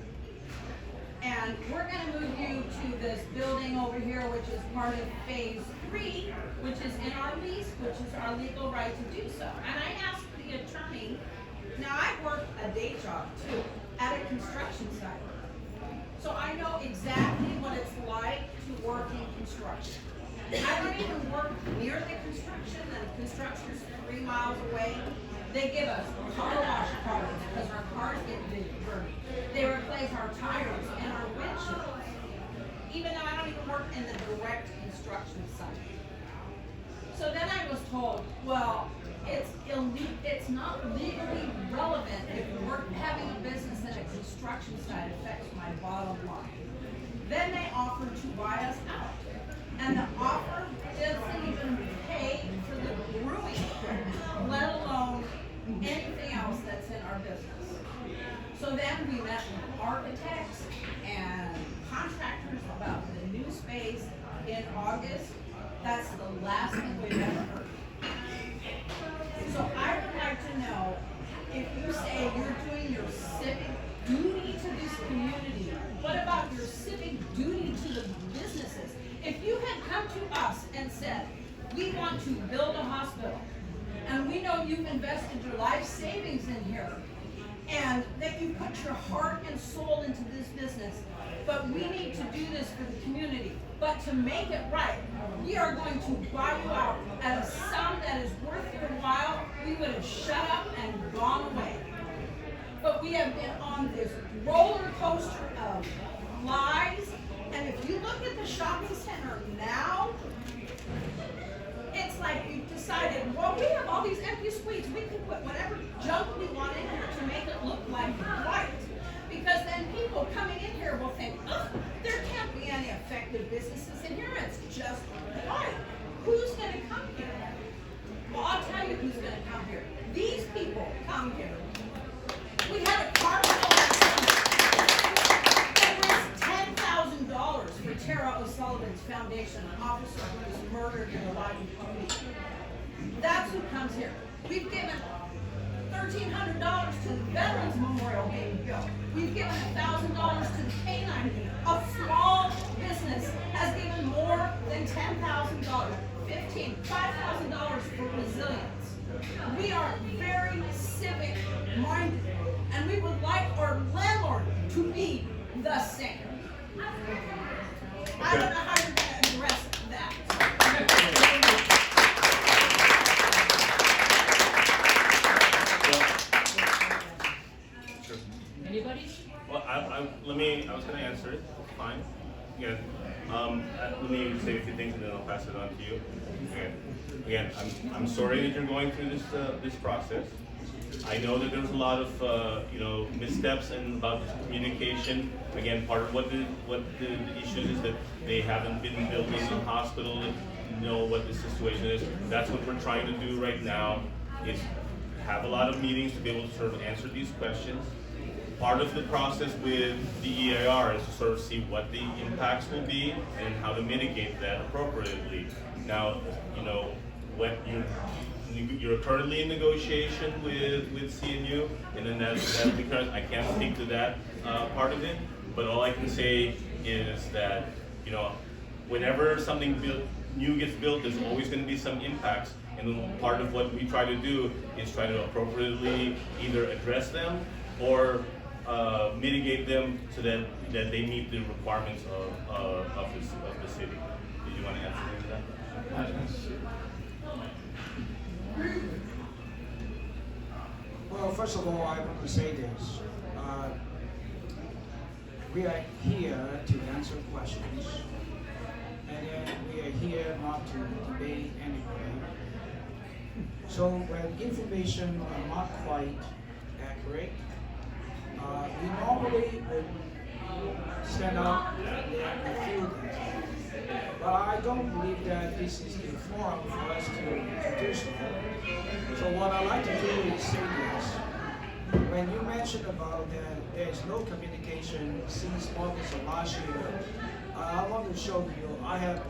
And we're gonna move you to this building over here, which is part of phase 3, which is in our lease, which is our legal right to do so. And I asked the attorney, now I work a day job too, at a construction site. So I know exactly what it's like to work in construction. I don't even work near the construction, and the construction's 3 miles away. They give us car wash cards because our cars get dirty. They replace our tires and our windshield. Even though I don't even work in the direct construction site. So then I was told, well, it's not legally relevant if we're having a business at a construction site affects my bottom line. Then they offered to buy us out. And the offer doesn't even pay for the brewing equipment, let alone anything else that's in our business. So then we met with architects and contractors about the new space in August. That's the last thing we've ever heard. So I would like to know, if you say you're doing your civic duty to this community, what about your civic duty to the businesses? If you had come to us and said, we want to build a hospital, and we know you've invested your life savings in here, and that you put your heart and soul into this business, but we need to do this for the community. But to make it right, we are going to buy you out at a sum that is worth your while. We would have shut up and gone away. But we have been on this roller coaster of lies. And if you look at the shopping center now, it's like you've decided, well, we have all these empty suites. We can put whatever junk we want in here to make it look like white. Because then people coming in here will think, oh, there can't be any effective businesses in here. It's just white. Who's going to come here? Well, I'll tell you who's going to come here. These people come here. We had a car that raised $10,000 for Tara O'Sullivan's foundation, an officer who was murdered in the line of duty. That's who comes here. We've given $1,300 to the Veterans Memorial being built. We've given $1,000 to the canine unit. A small business has given more than $10,000, $5,000 for resilience. We are very civic minded, and we would like our landlord to be the same. I don't know how you're going to address that. Anybody? Well, I was going to answer it. Fine. Again, let me say a few things and then I'll pass it on to you. Again, I'm sorry that you're going through this process. I know that there's a lot of missteps and about communication. Again, part of what the issue is that they haven't been building a hospital to know what the situation is. That's what we're trying to do right now, is have a lot of meetings to be able to sort of answer these questions. Part of the process with the EIR is to sort of see what the impacts will be and how to mitigate that appropriately. Now, what you're currently in negotiation with CNU, and then that's because I can't speak to that part of it. But all I can say is that whenever something new gets built, there's always going to be some impacts. And part of what we try to do is try to appropriately either address them or mitigate them so that they meet the requirements of the city. Did you want to answer to that? Well, first of all, I want to say this. We are here to answer questions, and then we are here not to debate anybody. So when information are not quite accurate, we normally would stand up and refute that. But I don't believe that this is the forum for us to do so. So what I like to do is say this. When you mentioned about that there is no communication since August of last year, I want to show you, I have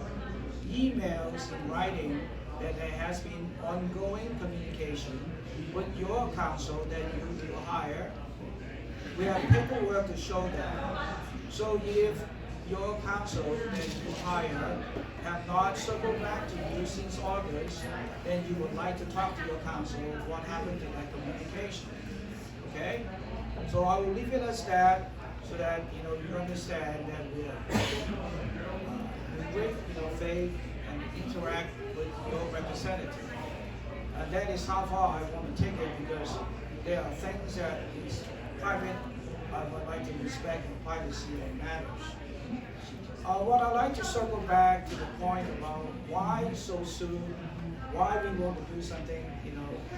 emails in writing that there has been ongoing communication with your council that you hire. We have paperwork to show that. So if your council and you hire have not circled back to you since August, then you would like to talk to your council what happened to that communication. Okay? So I will leave it as that so that you understand that we great faith and interact with your representative. And that is how far I want to take it, because there are things that is private. I would like to respect the privacy of matters. What I'd like to circle back to the point about why so soon, why we want to do something,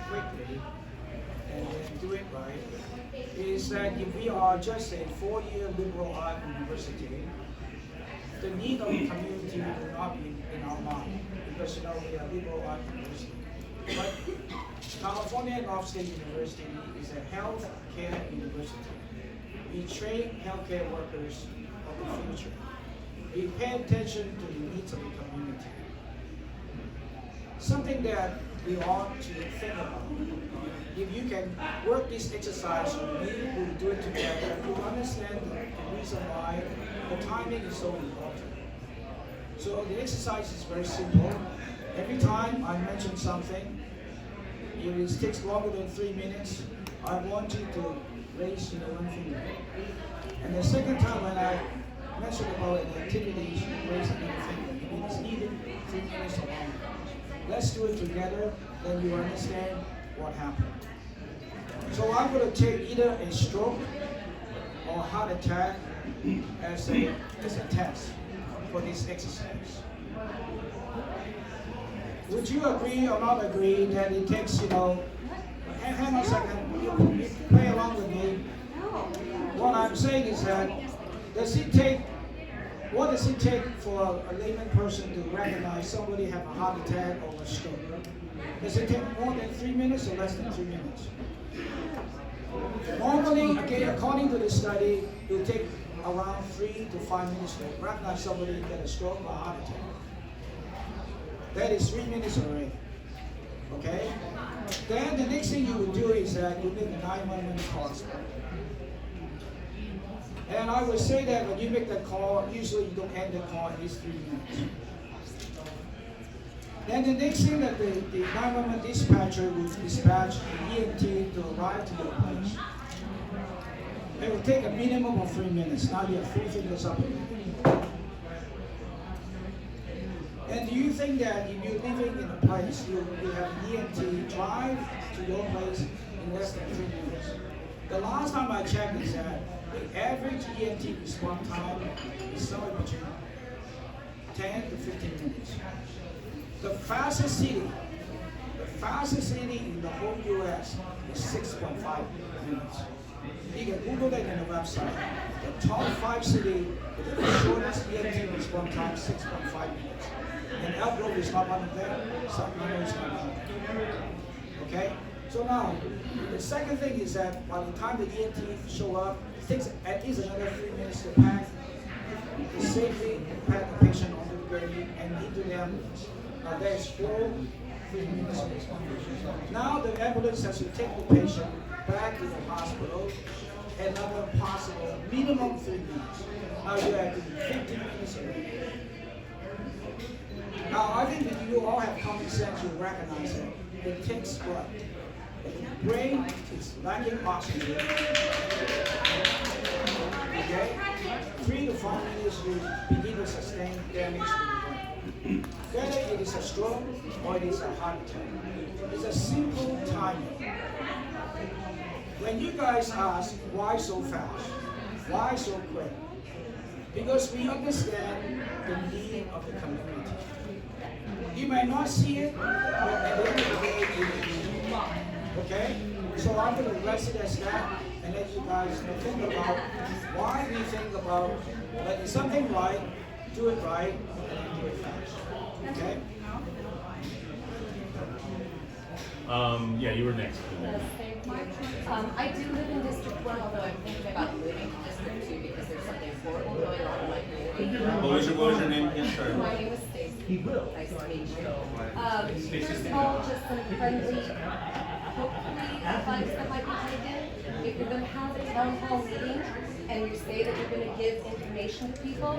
quickly, and then do it right, is that if we are just a 4-year liberal art university, the need of the community will not be in our mind, because we are liberal art university. But California and Upstate University is a health care university. We train healthcare workers of the future. We pay attention to the needs of the community. Something that we ought to think about. If you can work this exercise with me, we'll do it together. You'll understand the reason why the timing is so important. So the exercise is very simple. Every time I mention something, if it takes longer than 3 minutes, I want you to raise one finger. And the second time when I mention about an activity, you raise another finger. If it's needed, 3 minutes or longer. Let's do it together, then you understand what happened. So I'm going to take either a stroke or heart attack as a test for this exercise. Would you agree or not agree that it takes, hang on a second, you play along with me. What I'm saying is that, what does it take for a layman person to recognize somebody have a heart attack or a stroke? Does it take more than 3 minutes or less than 3 minutes? Normally, again, according to the study, it will take around 3 to 5 minutes to recognize somebody get a stroke or a heart attack. That is 3 minutes already. Okay? Then the next thing you will do is that you make a 911 call. And I would say that when you make that call, usually you don't end the call at least 3 minutes. Then the next thing that the 911 dispatcher will dispatch the EMT to arrive to your place. It will take a minimum of 3 minutes. Now you have 3 fingers up. And do you think that if you're living in a place, you have an EMT drive to your place in less than 3 minutes? The last time I checked is that the average EMT response time is somewhere between 10 to 15 minutes. The fastest city in the whole US is 6.5 minutes. You can Google that in the website. The top 5 cities with the shortest EMT response time, 6.5 minutes. And Elk Grove is not one of them. Sacramento is not one of them. Okay? So now, the second thing is that by the time the EMT show up, it takes at least another 3 minutes to pack, to safely pack the patient onto the gurney and into the ambulance. Now there's 4 3 minutes. Now the ambulance has to take the patient back to the hospital, another possible minimum 3 minutes. Now you have to be 15 minutes already. Now I think that you all have common sense, you recognize it. It takes what? The brain is lacking oxygen. Okay? 3 to 5 minutes you begin to sustain damage to the brain. Whether it is a stroke or it is a heart attack. It's a simple timing. When you guys ask why so fast, why so quick, because we understand the need of the community. You may not see it, but at the end of the day, it is. Okay? So I'm going to rest it as that and let you guys think about why we think about when it's something right, do it right, and do it fast. Okay? Yeah, you were next. Yes, thank you. I do live in District 1, although I'm thinking about moving to District 2 because there's something horrible going on in my community. What was your name again? Sorry. My name is Stacy. Nice to meet you. First of all, just some friendly, hopefully, advice that might be taken. if you're gonna have a town hall meeting and you say that you're gonna give information to people,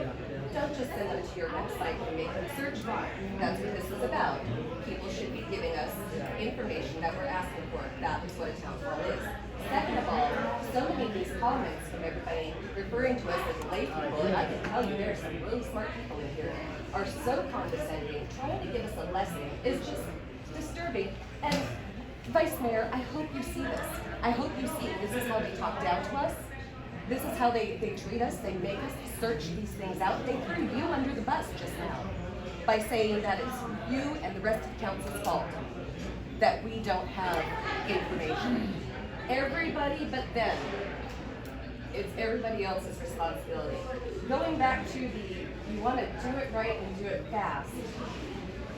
don't just send them to your website and make them search for it. That's what this is about. People should be giving us information that we're asking for. That is what a town hall is. Second of all, so many of these comments from everybody referring to us as lay people, and I can tell you there are some really smart people in here, are so condescending. Trying to give us a lesson is just disturbing. And Vice Mayor, I hope you see this. I hope you see this is how they talk down to us. This is how they treat us. They make us search these things out. They threw you under the bus just now by saying that it's you and the rest of the council's fault that we don't have information. Everybody but them. It's everybody else's responsibility. Going back to you want to do it right and do it fast.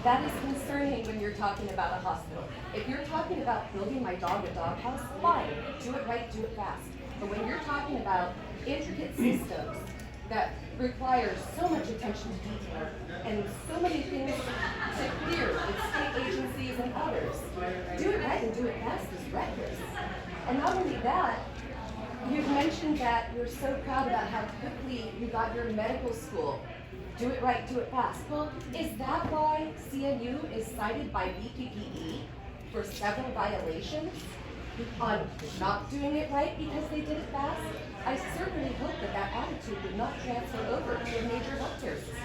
That is concerning when you're talking about a hospital. If you're talking about building my dog a doghouse, fine, do it right, do it fast. But when you're talking about intricate systems that require so much attention to detail and so many things to clear with state agencies and others, do it right and do it fast is reckless. And not only that, you've mentioned that you're so proud about how quickly you got your medical school. Do it right, do it fast. Well, is that why CNU is cited by BPPE for several violations on not doing it right because they did it fast? I certainly hope that attitude would not transfer over to a major healthcare system.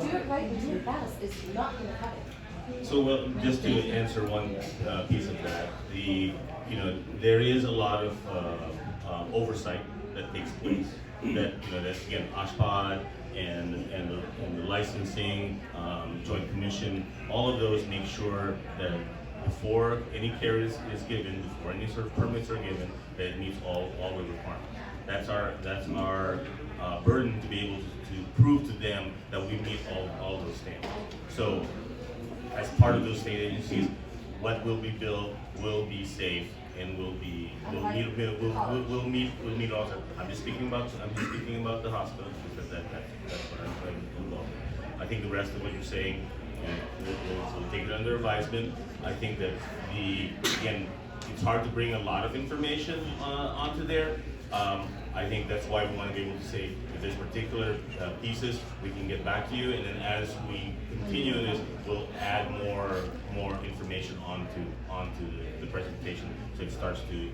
Do it right and do it fast is not going to cut it. So, well, just to answer one piece of that, there is a lot of oversight that takes place. That's again OSHPD and the licensing, Joint Commission. All of those make sure that before any care is given, before any sort of permits are given, that it meets all the requirements. That's our burden to be able to prove to them that we meet all those standards. So, as part of those state agencies, what will be built will be safe and will meet all that. I'm just speaking about the hospital because that's what I'm involved in. I think the rest of what you're saying, we'll take it under advisement. I think that it's hard to bring a lot of information onto there. I think that's why we want to be able to say if there's particular pieces, we can get back to you, and then as we continue this, we'll add more information onto the presentation, so it starts to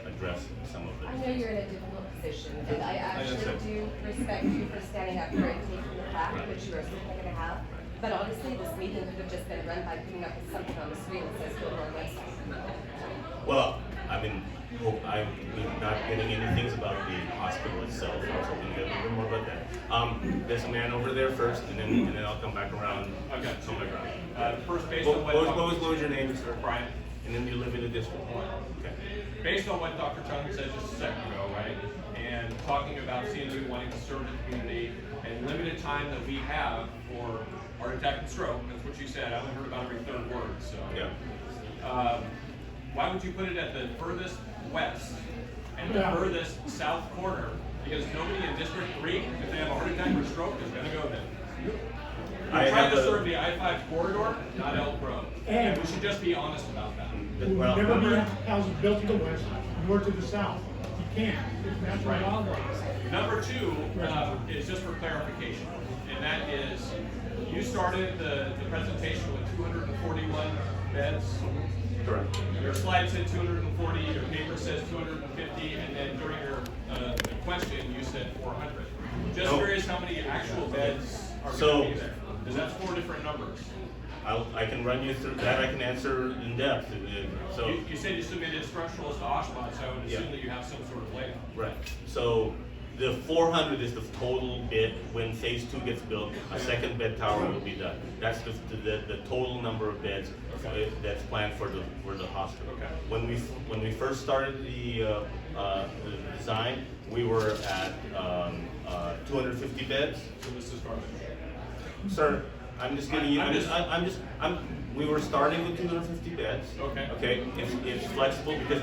address some of I this. know you're in a difficult position, and I actually do respect you for standing up here and taking the fact, which you are certainly going to have. But honestly, this meeting could have just been run by putting up with something on the screen that says go to our website. Well, I'm not getting into things about the hospital itself. I was hoping to get a little bit more about that. There's a man over there first, and then I'll come back around. Okay. Come back around. First, based What on what was your name, sir? Brian. And then you live in the district. Okay. Based on what Dr. Chung said just a second ago, right, and talking about CNU wanting to serve the community and limited time that we have for heart attack and stroke, that's what you said. I only heard about every third word. So Yeah. why would you put it at the furthest west and the furthest south corner? Because nobody in District 3, if they have a heart attack or stroke, is going to go there. We're trying to serve the I-5 corridor, not Elk Grove. And we should just be honest about that. Well, Never be houses built to the west, nor to the south. You can't. It's natural Right. law. Number two is just for clarification, and that is, you started the presentation with 241 beds. Correct. Your slide said 240, your paper says 250, and then during your question, you said 400. Just curious how many actual beds are going to be there, because that's 4 different numbers. I can run you through that. I can answer in depth. So You said you submitted structurals to OSHPD, so I would assume that you have some sort of layout. right. So the 400 is the total bed. When phase 2 gets built, a second bed tower will be done. That's the total number of beds that's planned for the hospital. Okay. When we first started the design, we were at 250 beds. So this is garbage. Sir, I'm just giving you. We were starting with 250 beds. Okay. Okay. It's flexible because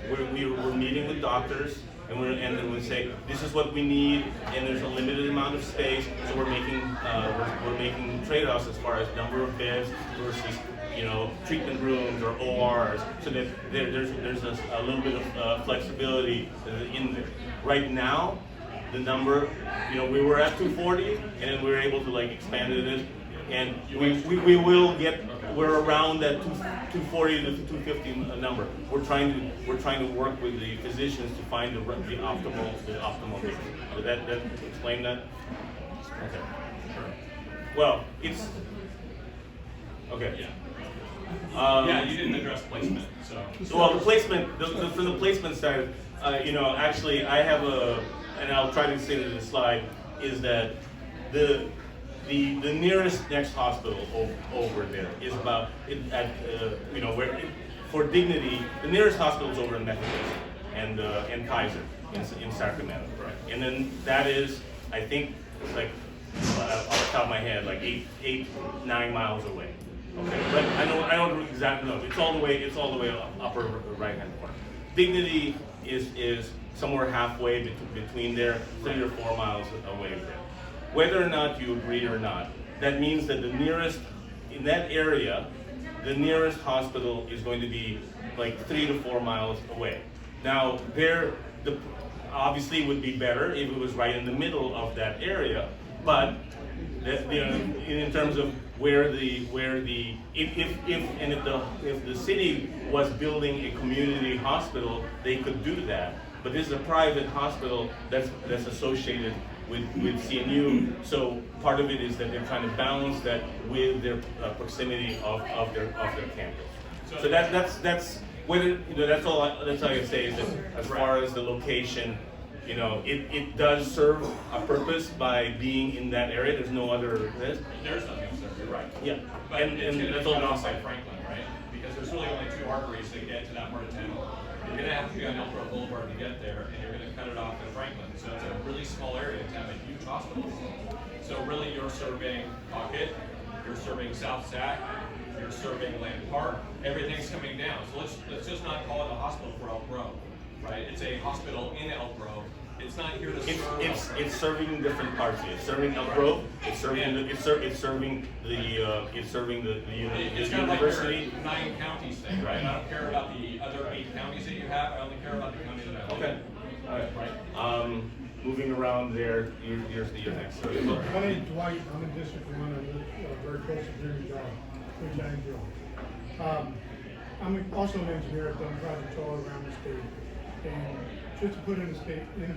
we're meeting with doctors, and then we say this is what we need, and there's a limited amount of space, so we're making trade-offs as far as number of beds versus treatment rooms or ORs, so that there's a little bit of flexibility in there. Right now, the number, we were at 240, and then we were able to expand it, and we will get, we're around that 240 to 250 number. We're trying to work with the physicians to find the optimal mix. Did that explain that? Okay. Well, it's okay. Yeah, you didn't address placement, so. Well, the placement, for the placement side, actually, I have and I'll try to say it in the slide, is that the nearest next hospital over there is about, for Dignity, the nearest hospital is over in Methodist and Kaiser in Sacramento. Right. And then that is, I think, off the top of my head, 9 miles away. Okay, but I don't exactly know. It's all the way upper right hand corner. Dignity is somewhere halfway between there, 3 or 4 miles away there. Whether or not you agree or not, that means that in that area, the nearest hospital is going to be 3 to 4 miles away. Now, obviously it would be better if it was right in the middle of that area, but in terms of if the city was building a community hospital, they could do that. But this is a private hospital that's associated with CNU, so part of it is that they're trying to balance that with their proximity of their campus. So that's whether that's all I can say is that as far as the location, it does serve a purpose by being in that area. There's no other. There's nothing to serve. You're right. Yeah, But and that's all off by Franklin, right? Because there's really only 2 arteries that get to that part of town. You're going to have to be on Elk Grove Boulevard to get there, and you're going to cut it off at Franklin. So it's a really small area to have a huge hospital. So really, you're serving Pocket, you're serving South Sac, you're serving Land Park. Everything's coming down. So let's just not call it a hospital for Elk Grove, right? It's a hospital in Elk Grove. It's not here to serve. It's serving different parts here. It's serving Elk Grove. It's serving the university. Like 9 counties thing, right? I don't care about the other 8 counties that you have. I only care about the county that I live in. Okay. All right. Right. Moving around there, you're next. My name is Dwight. I'm in District 1. I live very close to Junior John, which I enjoy. I'm also an engineer. I've done projects all around the state. And just to put in the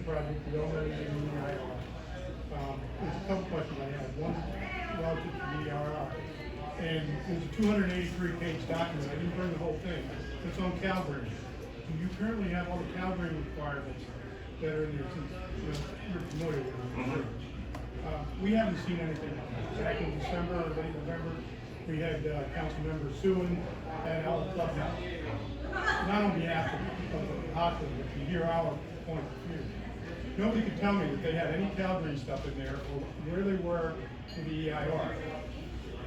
project, we all know the EIR. There's a couple questions I have. One relative to the EIR. And there's a 283-page document. I didn't bring the whole thing. It's on Calgary. Do you currently have all the Calgary requirements that are in there? Since you're familiar with them. We haven't seen anything on that. Back in December or late November, we had council members suing at our clubhouse. Not on behalf of the hospital, but to hear our point of view. Nobody could tell me that they had any Calgary stuff in there or where they were with the EIR.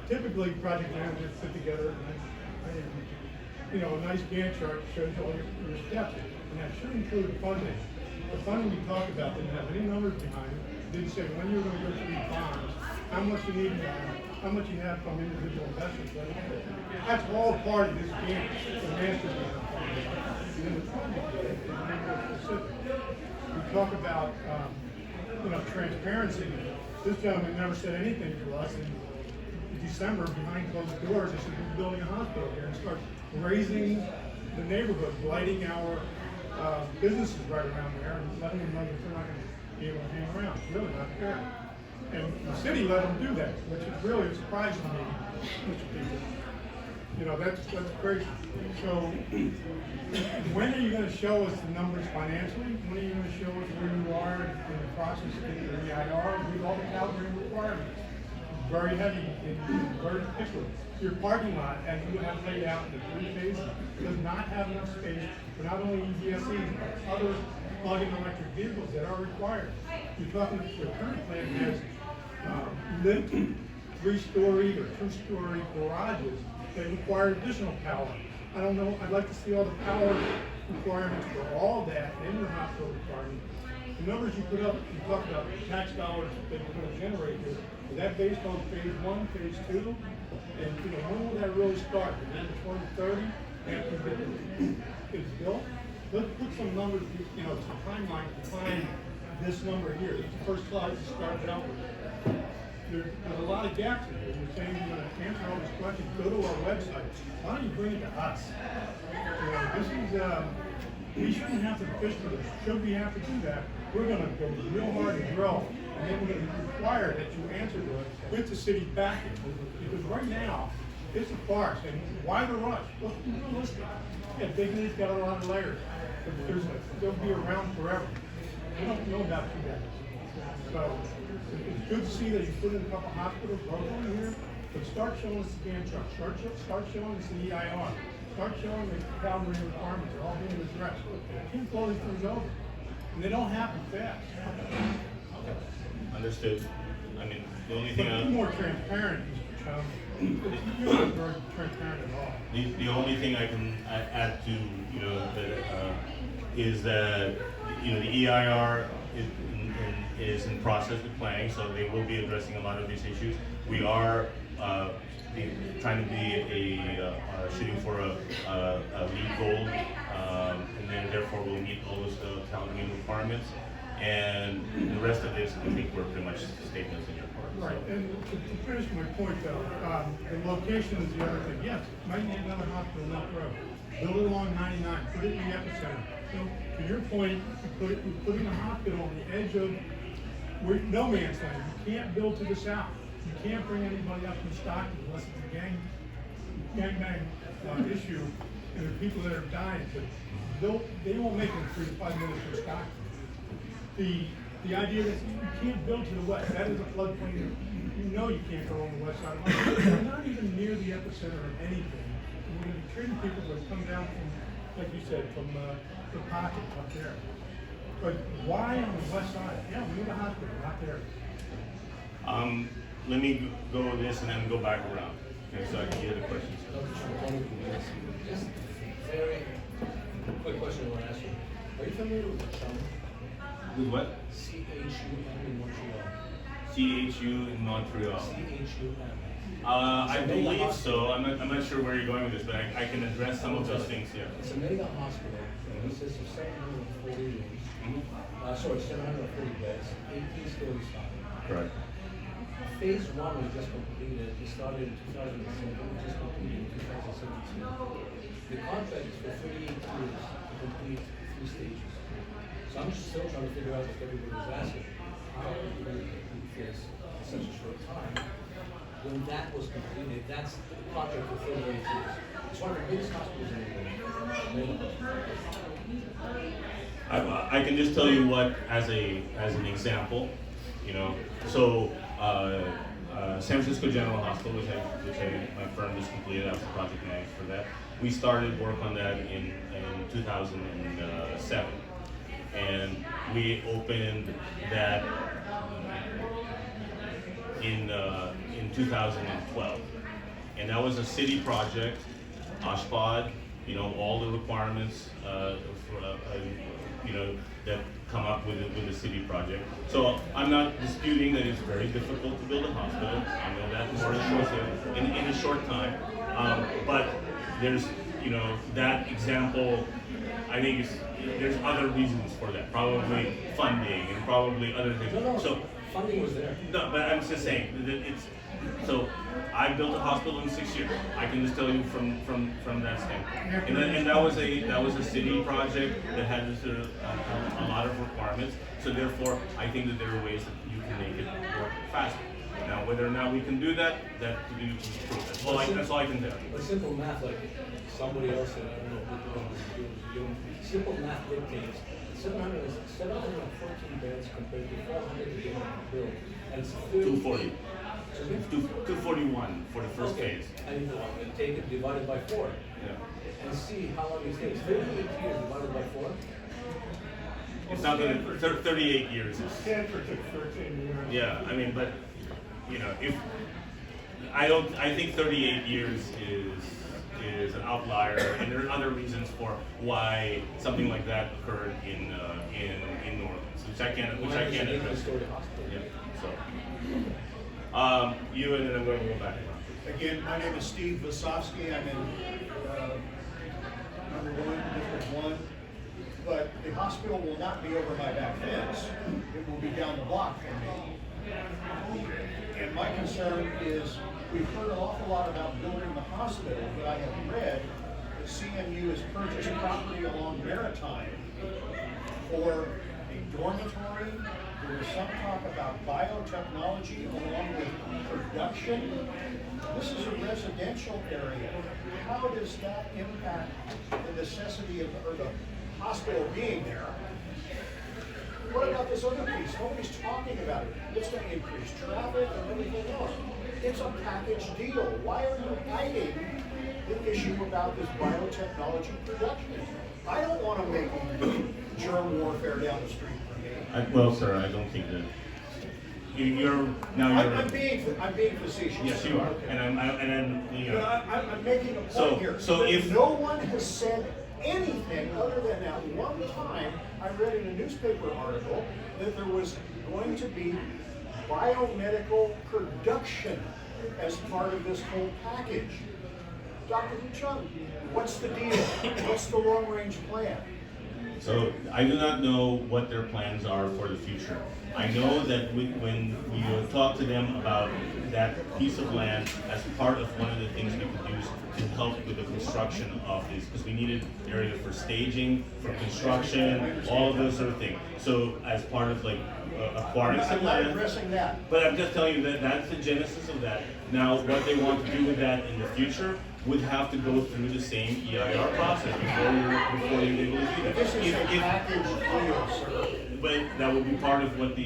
Typically, project managers put together a nice Gantt chart that shows all your steps, and that should include the funding. The funding we talked about didn't have any numbers behind it. Didn't say when you were going to go through bonds, how much you need, how much you have from individual investors. That's all part of this Gantt, the master plan. And then the project is more specific. We talk about transparency. This gentleman never said anything to us in December behind closed doors. He said we're building a hospital here and start raising the neighborhood, blighting our businesses right around there and letting them know that they're not going to be able to hang around. It's really not fair. And the city let them do that, which is really surprising to me, Mr. People. That's crazy. So, when are you going to show us the numbers financially? When are you going to show us where you are in the process of getting the EIR with all the Calgary requirements? Very heavy and very particular. Your parking lot, as you have laid out in the 3 phases, does not have enough space for not only EVSEs, but other plug-in electric vehicles that are required. You're talking, your current plan has lit 3-story or 2-story garages that require additional power. I don't know, I'd like to see all the power requirements for all that in your hospital requirement. The numbers you put up, you talked about tax dollars that you're going to generate here. Is that based on phase 1, phase 2? And, you know, when will that really start? In 2030, after it's built? Let's put some numbers, you know, some timeline to find this number here. It's the first slide you started out with. There's a lot of gaps in here. You're saying you're gonna answer all these questions, go to our website. Why don't you bring it to us? You know, this is, we shouldn't have to fish for this. Should we have to do that, we're gonna go real hard and drill, and then we're gonna require that you answer to it with the city's backing. Because right now, it's a farce, and why the rush? Well, be realistic. Yeah, Dignity's got a lot of layers, but they'll be around forever. We don't know about too bad. So, it's good to see that you put in a couple hospitals locally here, but start showing us the scan truck, start showing us the EIR, start showing the calendar requirements are all being addressed. You can't blow these things over, and they don't happen fast. Understood. I mean, the only But thing be more transparent, Mr. Chairman. You're not very transparent at all. the only thing I can add to, you know, is that, you know, the EIR is in process of planning, so they will be addressing a lot of these issues. We are trying to be shooting for a LEED gold, and then therefore we'll meet all those town meeting requirements. And the rest of this, I think we're pretty much statements in your part. Right, and to finish my point though, the location is the other thing. Yes, might need another hospital in Elk Grove. Build it along 99, put it in the epicenter. So, to your point, you're putting a hospital on the edge of no man's land. You can't build to the south. You can't bring anybody up from Stockton unless it's a gangbang issue, and there are people that are dying. But they won't make it 3 to 5 minutes from Stockton. The idea that you can't build to the west, that is a floodplain. You know you can't go on the west side of the mountain. We're not even near the epicenter of anything. And we're going to be treating people that come down from, like you said, from the pocket up there. But why on the west side? Yeah, we need a hospital, not there. Let me go with this and then go back around. Okay, so I can hear the questions. Just very quick question I want to ask you. Are you familiar with the CHUM? With what? CHUM in Montreal. CHU in Montreal. CHUM. I believe so. I'm not sure where you're going with this, but I can address some of those things here. It's a mega hospital. It consists of 740 rooms. 740 beds, 18 stories high. Correct. Phase 1 was just completed. It started in 2007. It was just completed in 2017. The contract is for 38 years to complete 3 stages. So I'm just still trying to figure out, like everybody's asking, how do we complete this in such a short time? When that was completed, that's the project for 38 years. It's one of the biggest hospitals in the world. I can just tell you what, as an example, you know. So San Francisco General Hospital, which my firm just completed, I was the project manager for that. We started work on that in 2007, and we opened that in 2012, and that was a city project, OSHPD, you know, all the requirements you know, that come up with the city project. So I'm not disputing that it's very difficult to build a hospital. I know that more in a short time. But there's, you know, that example, I think there's other reasons for that. Probably funding and probably other things. No, so funding was there. No, but I'm just saying that it's. So I built a hospital in 6 years. I can just tell you from that standpoint. And that was a city project that had a lot of requirements. So therefore, I think that there are ways that you can make it work faster. Now, whether or not we can do that, that to be proved. That's all I can tell you. But simple math, like somebody else said, I don't know, simple math dictates 714 beds compared to 400 that they want to build. And it's 240. 241 for the first phase. And take it divided by 4. Yeah. And see how long it takes. 38 years divided by 4. It's not going to 38 years. Stanford took 13 years. Yeah, I mean, but you know, I think 38 years is an outlier, and there are other reasons for why something like that occurred in New Orleans, which I can't address. Yeah. So, you and then I'm going to go back around. Again, my name is Steve Vasovsky. I'm in number 1, District 1. But the hospital will not be over my back fence. It will be down the block from me. And my concern is, we've heard an awful lot about building the hospital, but I have read that CNU has purchased property along Maritime for a dormitory. There was some talk about biotechnology along with production. This is a residential area. How does that impact the necessity of, or the hospital being there? What about this other piece? Nobody's talking about it. It's going to increase traffic and everything else. It's a package deal. Why are you hiding the issue about this biotechnology production? I don't want to make germ warfare down the street for me. Well, sir, I don't think that I'm being facetious. Yes, you are, Okay. and I'm making a point here. So if no one has said anything other than that one time I read in a newspaper article that there was going to be biomedical production as part of this whole package. Dr. Chung, what's the deal? What's the long-range plan? So I do not know what their plans are for the future. I know that when we talked to them about that piece of land as part of one of the things we could use to help with the construction of this, because we needed area for staging, for construction, all of those sort of things. So as part of like acquiring some land. I'm not addressing that. But I'm just telling you that that's the genesis of that. Now, what they want to do with that in the future would have to go through the same EIR process before you're able to do that. This is a package deal, sir. But that would be part of what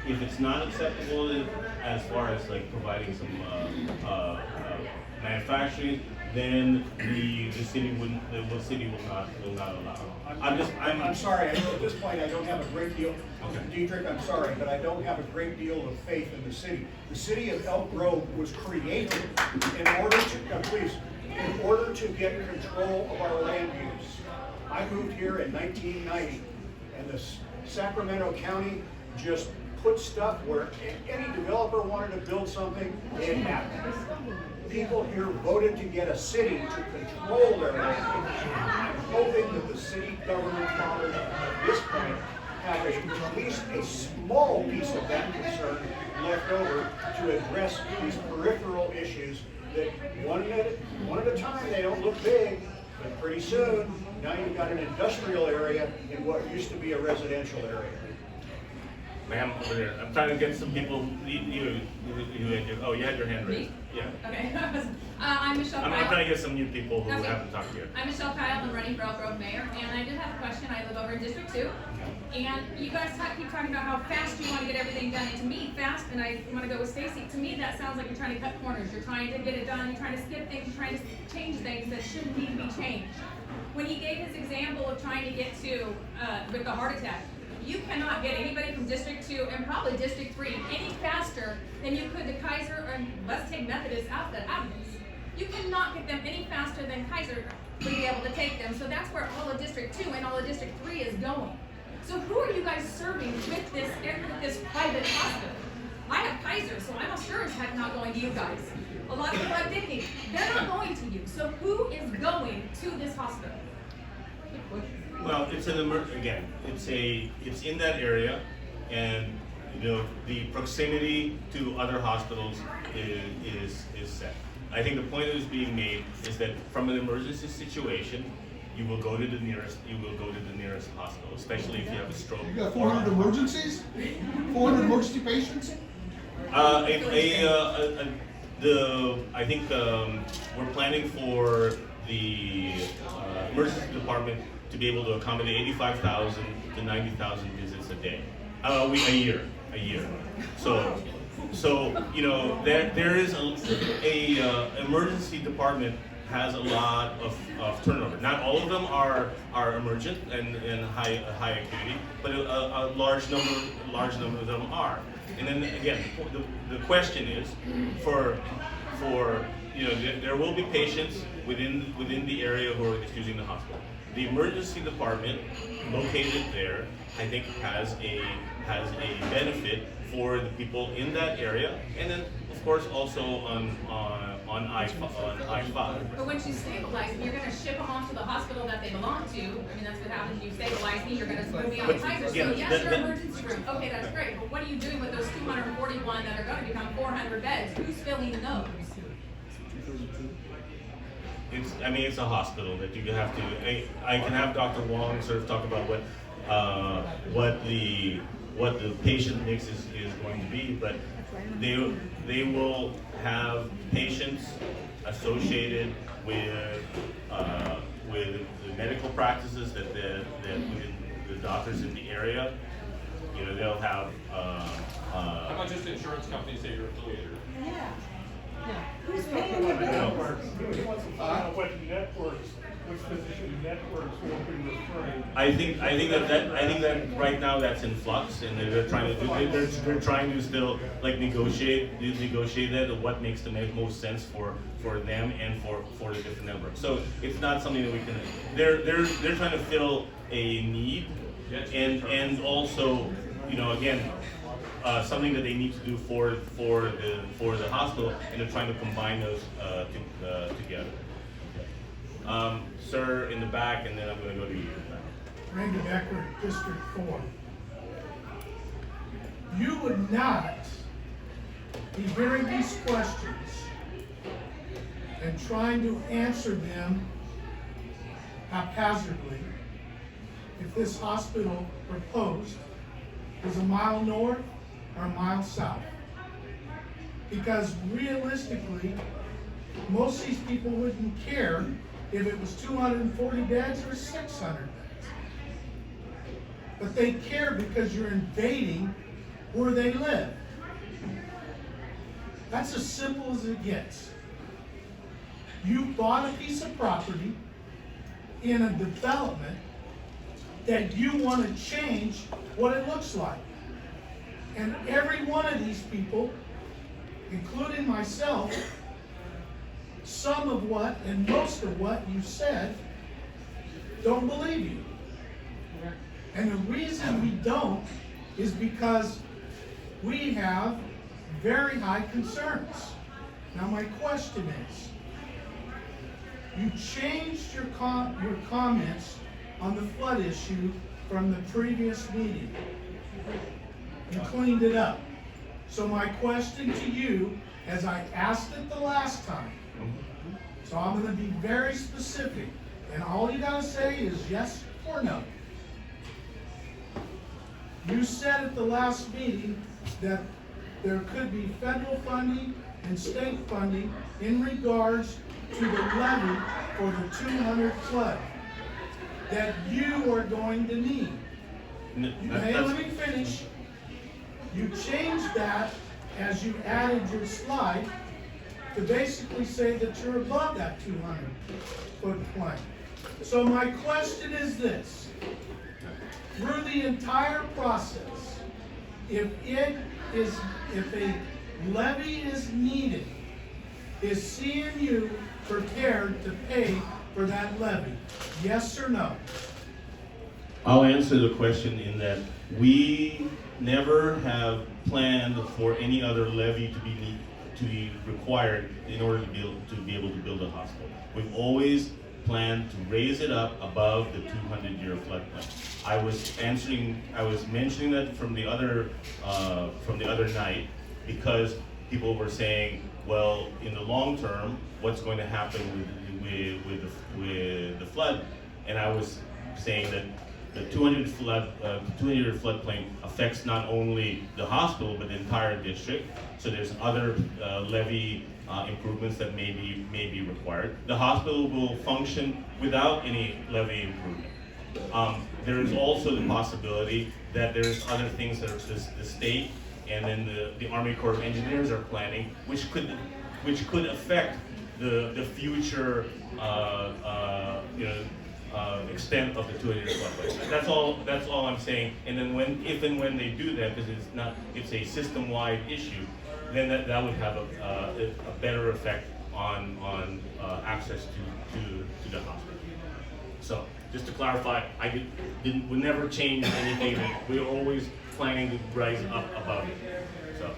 if it's not acceptable as far as like providing some manufacturing, then the city will not allow. I'm sorry, at this point I don't have a great deal. Dietrich, I'm sorry, but I don't have a great deal of faith in the city. The city of Elk Grove was created in order to get control of our land use. I moved here in 1990, and the Sacramento County just put stuff where any developer wanted to build something, it happened. People here voted to get a city to control their land. I'm hoping that the city government fathers at this point have at least a small piece of that concern left over to address these peripheral issues that one at a time, they don't look big, but pretty soon, now you've got an industrial area in what used to be a residential area. Ma'am, over there. I'm trying to get some people. You had your hand raised. Me? Yeah. Okay. I'm Michelle Kyle. I'm trying to get some new people who Okay. haven't talked here. I'm Michelle Kyle. I'm running for Elk Grove Mayor, and I did have a question. I live over in District 2, and you guys keep talking about how fast you want to get everything done. And to me, fast, and I want to go with Stacy. To me, that sounds like you're trying to cut corners. You're trying to get it done. You're trying to skip things. You're trying to change things that shouldn't need to be changed. When he gave his example of trying to get to with the heart attack. You cannot get anybody from District 2 and probably District 3 any faster than you could to Kaiser, and let's take Methodist out of this. You cannot get them any faster than Kaiser would be able to take them. So that's where all of District 2 and all of District 3 is going. So who are you guys serving with this private hospital? I have Kaiser, so I'm sure it's not going to you guys. A lot of people have Dignity. They're not going to you. So who is going to this hospital? Well, it's it's in that area, and the proximity to other hospitals is set. I think the point that is being made is that from an emergency situation, you will go to the nearest hospital, especially if you have a stroke. You got 400 emergencies? 400 emergency patients? I think we're planning for the emergency department to be able to accommodate 85,000 to 90,000 visits a day, a year. So there is a emergency department has a lot of turnover. Not all of them are emergent and high acuity, but a large number of them are. And then again, the question is for there will be patients within the area who are using the hospital. The emergency department located there, I think, has a benefit for the people in that area, and then of course, also on I-5. But once you stabilize me, you're gonna ship them off to the hospital that they belong to. I mean, that's what happens. You stabilize me, you're gonna move me on But, Tiger. So yeah, yes, that- you're that- emergency room. Okay, that's great. But what are you doing with those 241 that are gonna become 400 beds? Who's filling those? It's a hospital that you have to. I can have Dr. Wong sort of talk about what the patient mix is going to be, but they will have patients associated with the medical practices that the doctors in the area. You know, they'll have. How about just insurance companies that you're affiliated with? Yeah. Who's paying the networks? He wants to find out what networks, which physician networks will be referring. I think that right now that's in flux, and they're trying to still like negotiate that of what makes the most sense for them and for the different networks. So it's not something that we can. They're trying to fill a need, and also, you know, again. Something that they need to do for the hospital, and they're trying to combine those together. Sir, in the back, and then I'm going to go to you. Randy Becker, District 4. You would not be hearing these questions and trying to answer them haphazardly if this hospital proposed was a mile north or a mile south. Because realistically, most of these people wouldn't care if it was 240 beds or 600 beds. But they care because you're invading where they live. That's as simple as it gets. You bought a piece of property in a development that you want to change what it looks like. And every one of these people, including myself, some of what and most of what you said don't believe you. And the reason we don't is because we have very high concerns. Now my question is, you changed your comments on the flood issue from the previous meeting. You cleaned it up. So my question to you, as I asked it the last time, so I'm going to be very specific, and all you got to say is yes or no. You said at the last meeting that there could be federal funding and state funding in regards to the levy for the 200 flood that you are going to need. Hey, let me finish. You changed that as you added your slide to basically say that you're above that 200-foot plane. So my question is this. Through the entire process, if a levy is needed, is CNU prepared to pay for that levy? Yes or no? I'll answer the question in that we never have planned for any other levy to be required in order to be able to build a hospital. We've always planned to raise it up above the 200-year floodplain. I was mentioning that from the other night because people were saying, well, in the long term, what's going to happen with the flood? And I was saying that the 200-year floodplain affects not only the hospital but the entire district. So there's other levy improvements that may be required. The hospital will function without any levy improvement. There is also the possibility that there's other things that the state and then the Army Corps of Engineers are planning, which could affect the future extent of the 200-year floodplain. That's all I'm saying. And then if and when they do that, because it's a system-wide issue, then that would have a better effect on access to the hospital. So just to clarify, we never changed anything. We're always planning to rise up above it. So.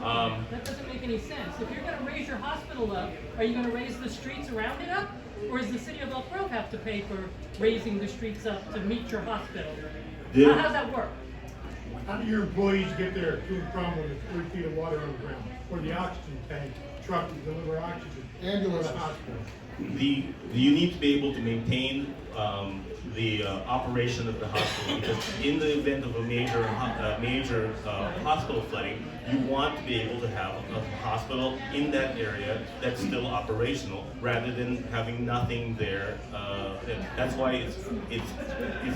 That doesn't make any sense. If you're gonna raise your hospital up, are you gonna raise the streets around it up? Or does the city of Elk Grove have to pay for raising the streets up to meet your hospital? How's that work? How do your employees get there to and from when there's 3 feet of water underground? Or the oxygen tank truck to deliver oxygen to the hospital? You need to be able to maintain the operation of the hospital, because in the event of a major hospital flooding, you want to be able to have a hospital in that area that's still operational, rather than having nothing there. That's why it's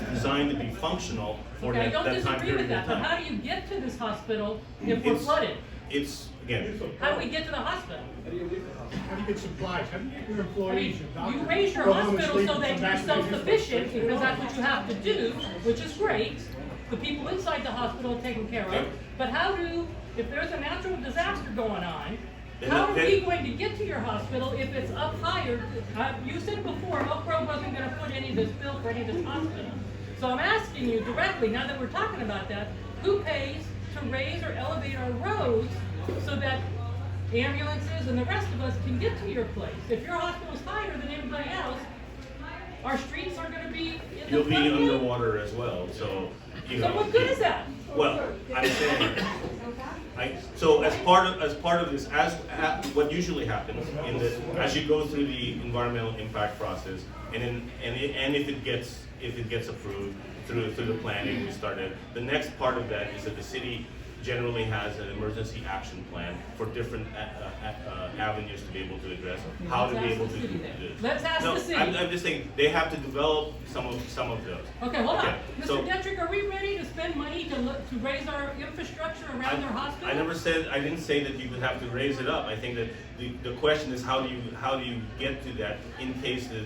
designed to be functional for Okay, I that don't time disagree period with of that, but time. how do you get to this hospital if we're flooded? It's again. How do we get to the hospital? How do you get supplies? How do you get your employees, your doctors? You raise your go home and hospital sleep so and that come you're back and do self-sufficient, this? because that's what you have to do, which is great. The people inside the hospital are taken care of. But if there's a natural disaster going on, how are we going to get to your hospital if it's up higher? You said before, Elk Grove wasn't going to put any of this bill for any of this hospital. So I'm asking you directly, now that we're talking about that, who pays to raise or elevate our roads so that ambulances and the rest of us can get to your place? If your hospital's higher than anybody else, our streets are going to be in the You'll be floodplain? underwater as well, so you know. So what good is that? Well, I'm saying, so as part of this, what usually happens as you go through the environmental impact process, and if it gets approved through the planning we started, the next part of that is that the city generally has an emergency action plan for different avenues to be able to address how to be able to do this. Let's ask the city. I'm just saying they have to develop some of those. Okay, hold on. so- Mr. Detrick, are we ready to spend money to raise our infrastructure around our hospital? I didn't say that you would have to raise it up. I think that the question is how do you get to that in case there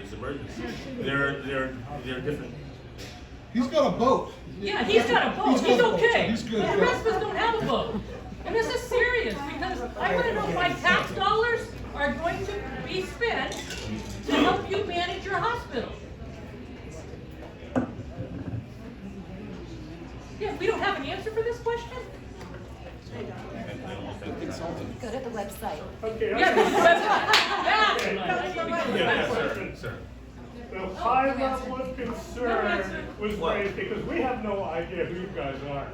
is emergency. They're different. He's got a boat. Yeah, he's got a boat. He's okay. He's good. But the rest of us don't have a boat. And this is serious, because I want to know if my tax dollars are going to be spent to help you manage your hospital. Yeah, we don't have an answer for this question? Go to the website. Okay, Yeah, that's Sir. The high level of concern was raised because we have no idea who you guys are.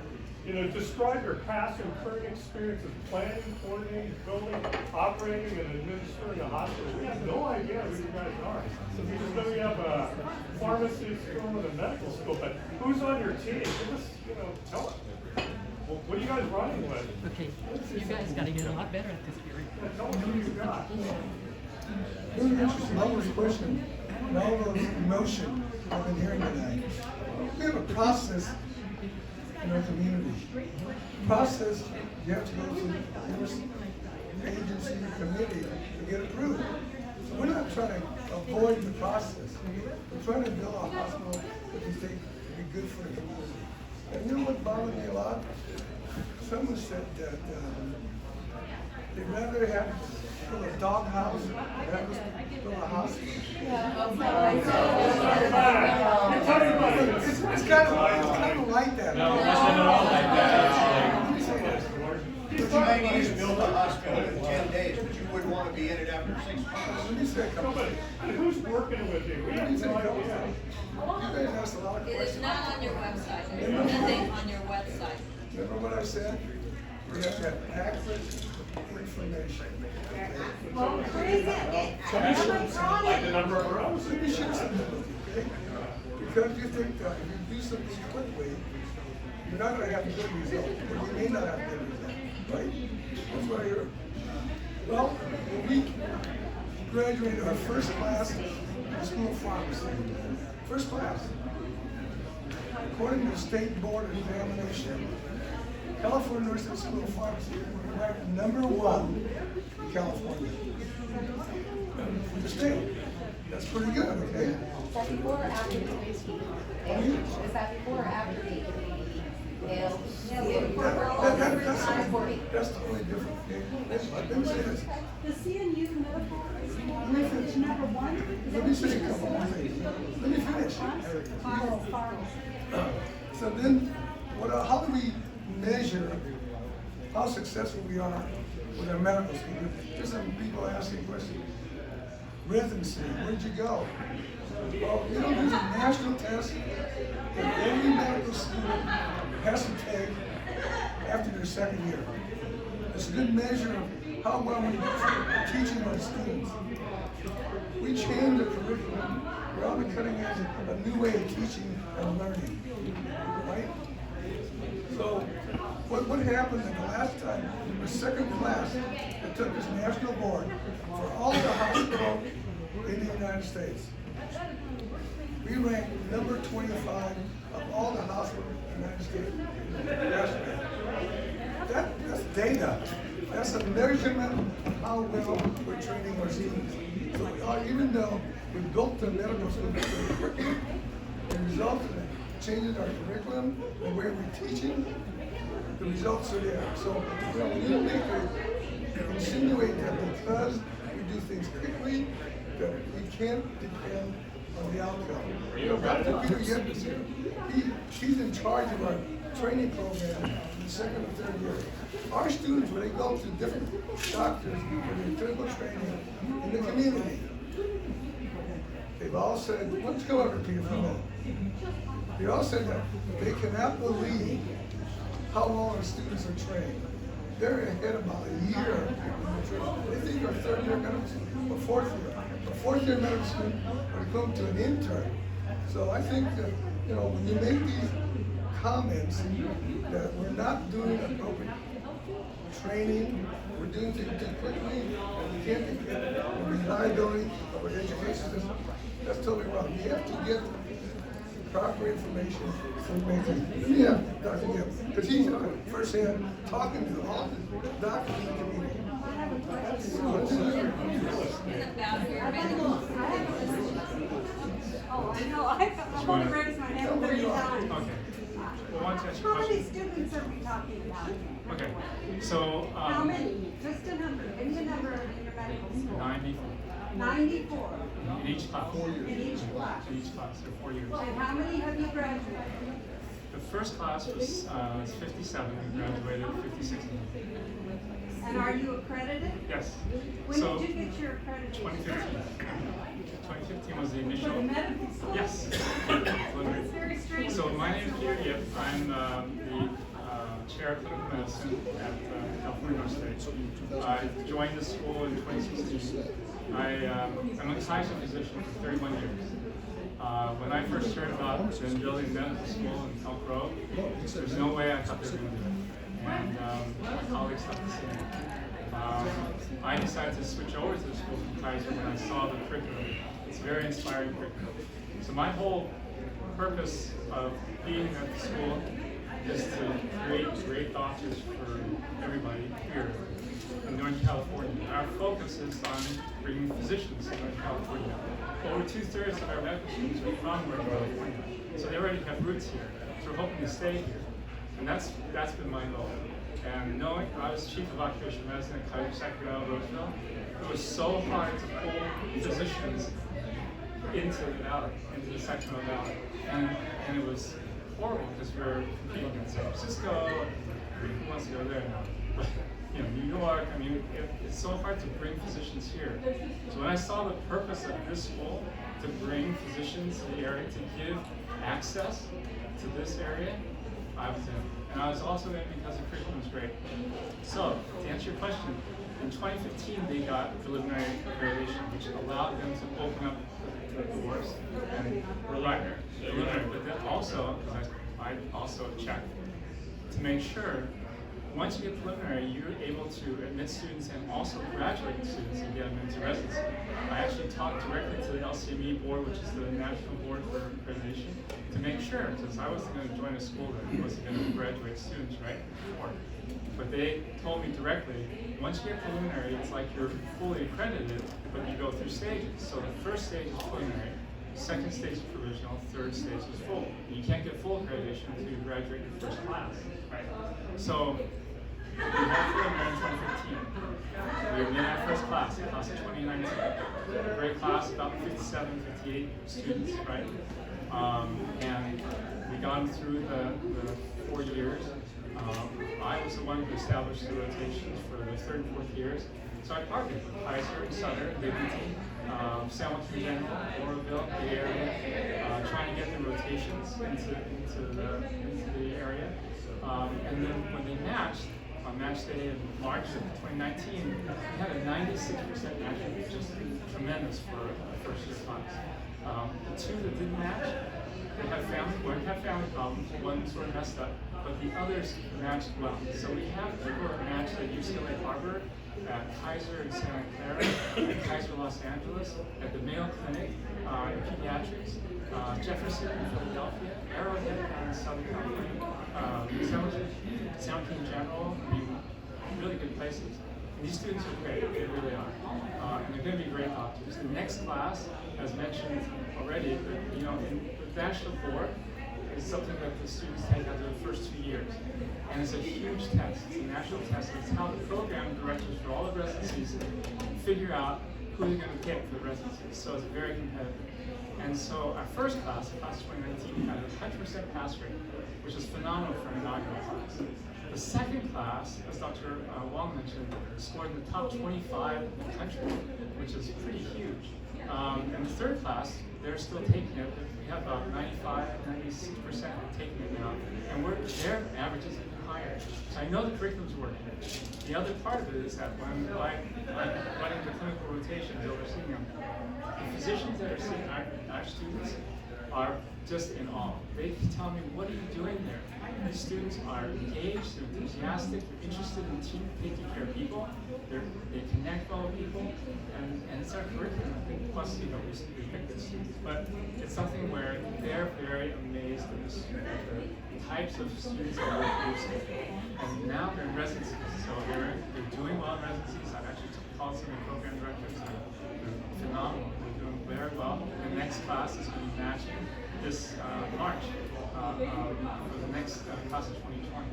You know, describe your past and current experiences planning, coordinating, building, operating, and administering a hospital. We have no idea who you guys are. So we just know you have a pharmacy school and a medical school, but who's on your team? Give us, tell us. What are you guys running with? Okay, you guys got to get a lot better at this, Gary. Tell us who you got. Really interesting, all those questions and all those emotion I've been hearing tonight. We have a process in our community. Process, you have to go through the agency or committee to get approved. So we're not trying to avoid the process. We're trying to build a hospital that we think would be good for the community. And you know what bothered me a lot? Someone said that they'd rather have build a doghouse than have us build a hospital. It's kind of like that. No, it's not at all like that. Let me say this. But you may need to build a hospital in 10 days, but you wouldn't want to be in it after 6 months. Let me say a couple Nobody. things. Who's working with you? We Let me have say a no couple idea. things. You guys asked a lot of It is questions. not on your website. There's nothing on your website. Remember what I said? We have to have accurate information. Like the number of rows. Let me share something with you, okay? Because you think that if you do something quickly, you're not gonna have a good result, or you may not have a good result, right? That's what I heard. Well, when we graduated our first class in school of pharmacy, first class, according to the State Board of Examination, California University School of Pharmacy ranked #1 in California. For the state. That's pretty good, okay? Is that before or after the Is that before or after the That's totally different, okay? Let me say this. The CNU medical Let me finish. school, #1? Let me say a couple more things. Let me finish. Pharmacy. So then, how do we measure how successful we are with our medical school. Just some people asking questions. Residency, where'd you go? Well, you know, there's a national test that every medical student has to take after their second year. It's a good measure of how well we are teaching our students. We changed the curriculum. We're on the cutting edge of a new way of teaching and learning, right? So what happened the last time, the second class that took this national board for all the hospitals in the United States. We ranked number 25 of all the hospitals in the United States. That's data. That's a measurement of how well we're training our students. So even though we built the medical school, the results of it changing our curriculum, the way we're teaching, the results are there. So when you make it insinuate that because we do things quickly, that we can't depend on the outcome. You know, Dr. Peter Yepes here, he's in charge of our training program in the second and third year. Our students, when they go to different doctors for their clinical training in the community, they've all said, let's go over Peter for a minute. They all said that they cannot believe how long our students are trained. They're ahead about a year. They think our third year medical student or fourth year. A fourth year medical student are equivalent to an intern. So I think that, you know, when you make these comments that we're not doing appropriate training, we're doing things too quickly, and we can't depend on the reliability of our education system, that's totally wrong. We have to get proper information from making. Let me have Dr. Gibbs, because he's firsthand talking to all the doctors in the community. Oh, I know. I've only raised my hand 30 times. Okay. Well, why don't you ask a How many question? students are we talking about? Okay. So, How many? Just a number. Give me a number in your medical school. 94 94. in each class. 4 years. In each class. In each class, so 4 years. And how many have you graduated? The first class was 57. We graduated 56. And are you accredited? Yes. When So, did you get your accreditation? 2015. 2015 was the For initial. the medical school? Yes. That's very strange. So my name is Peter Yip. I'm the chair of clinical medicine at California University. I joined the school in 2016. I'm a clinician physician for 31 years. When I first heard about them building medical school in Elk Grove, there's no way I thought they were going to do it. And my colleagues thought the same. I decided to switch over to the school from Kaiser when I saw the curriculum. It's a very inspiring curriculum. So my whole purpose of being at the school is to create great doctors for everybody here in Northern California. Our focus is on bringing physicians to Northern California. Over 2/3 of our medical students are from Northern California, so they already have roots here. So we're hoping to stay here, and that's been my goal. And knowing I was chief of occupational medicine at Kaiser Sacramento Roseville, it was so hard to pull physicians into the valley, into the Sacramento Valley, and it was horrible because we were competing in San Francisco. Who wants to go there now? But, you know, New York. I mean, it's so hard to bring physicians here. So when I saw the purpose of this school to bring physicians to the area, to give access to this area, I was in. And I was also in because the curriculum was great. So, to answer your question, in 2015 they got preliminary accreditation, which allowed them to open up the doors and preliminary. But then also, because I also checked to make sure once you get preliminary, you're able to admit students and also graduating students and get them into residency. I actually talked directly to the LCME board, which is the National Board for Accreditation, to make sure, because I wasn't going to join a school that wasn't going to graduate students, right? But they told me directly, once you get preliminary, it's like you're fully accredited, but you go through stages. So the first stage is preliminary, second stage is provisional, third stage is full. And you can't get full accreditation until you graduate your first class, right? So we had preliminary in 2015. We were in our first class, the class of 2019. A great class, about 57, 58 students, right? And we got them through the 4 years. I was the one who established the rotations for the 3rd and 4th years. So I partnered with Kaiser and Southern, Liberty, San Joaquin General, Oroville, the area, trying to get the rotations into the area. And then when they matched, on match day in March of 2019, we had a 96% match rate, which is tremendous for a first-year class. The two that didn't match, one had family problems, one sort of messed up, but the others matched well. So we have people that matched at UCLA Harvard, at Kaiser in Santa Clara, at Kaiser Los Angeles, at the Mayo Clinic in pediatrics, Jefferson in Philadelphia, Arrowhead down in Southern California, San Joaquin General, I mean, really good places. And these students are great, they really are. And they're going to be great doctors. The next class, as mentioned already, you know, in the Bachelor Board is something that the students take after the first 2 years. And it's a huge test. It's a national test. It's how the program directors for all the residencies figure out who they're going to pick for the residencies. So it's very competitive. And so our first class, class 2019, had a 100% pass rate, which is phenomenal for an inaugural class. The second class, as Dr. Wong mentioned, scored in the top 25 in the country, which is pretty huge. And the third class, they're still taking it. We have about 95, 96% taking it now, and their average is even higher. So I know the curriculum's working. The other part of it is that when I'm running the clinical rotations, overseeing them, the physicians that are seeing our students are just in awe. They tell me, what are you doing there? These students are engaged, they're enthusiastic, they're interested in taking care of people, they connect well with people, and it's our curriculum, I think, plus, you know, we pick the students. But it's something where they're very amazed at the types of students that we're producing. And now they're in residencies, so they're doing well in residencies. I've actually called some of the program directors, they're phenomenal, they're doing very well. The next class is going to be matching this March for the next class of 2020.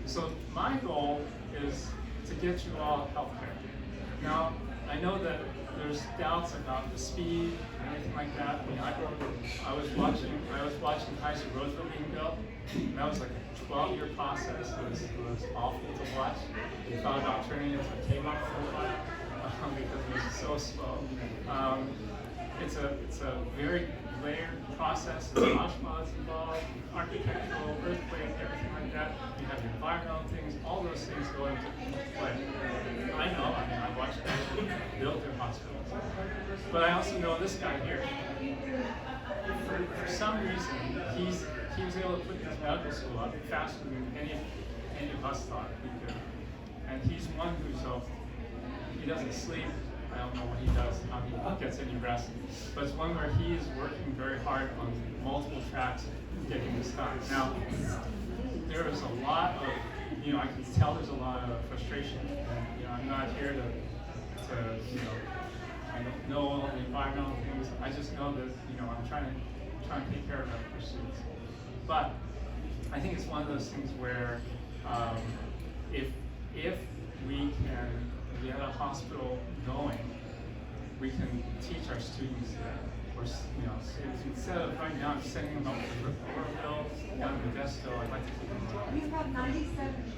So my goal is to get you all healthcare. Now, I know that there's doubts about the speed and anything like that. I mean, I was watching Kaiser Roseville being built. And that was like a 12-year process. It was awful to watch. We thought about turning it into a Kmart for a while because it was so slow. It's a very layered process. There's moshpots involved, architectural, earthquake, everything like that. You have environmental things, all those things go into play. I know, I mean, I watched people build their hospitals. But I also know this guy here. For some reason, he was able to put his medical school up faster than any of us thought he could. And he's one who's he doesn't sleep. I don't know what he does, how he gets any rest. But it's one where he is working very hard on multiple tracks getting this done. Now, there is a lot of, you know, I can tell there's a lot of frustration. And, you know, I'm not here to you know, I don't know all the environmental things. I just know that, you know, I'm trying to take care of our pursuits. But I think it's one of those things where if we can get a hospital going, we can teach our students that. Or, you know, instead of right now I'm sending them up to Oroville, down to Modesto, I'd like to keep them going. You have 97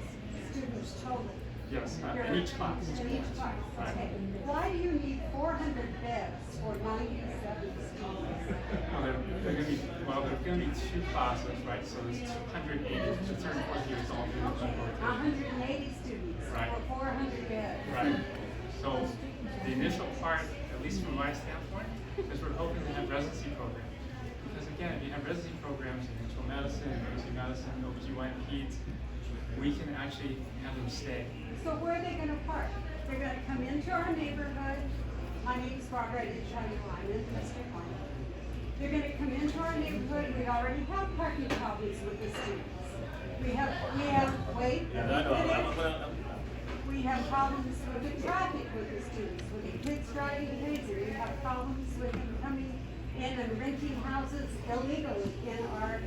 students total. Yes, in each class. In each class, right. Okay. Why do you need 400 beds for 97 students? Well, there's going to be two classes, right? So there's 280, the third and fourth years all doing the 180 students right. for 400 beds. Right. So the initial part, at least from my standpoint, is we're hoping to have residency programs. Because again, if you have residency programs in internal medicine, emergency medicine, OBGYN, peds, we can actually have them stay. So where are they going to park? They're going to come into our neighborhood. My name's Barbara, I didn't tell you, I'm in District 1. They're going to come into our neighborhood. We already have parking problems with the students. We have we have problems with the traffic with the students, with the kids driving taser. We have problems with them coming in and renting houses illegally in our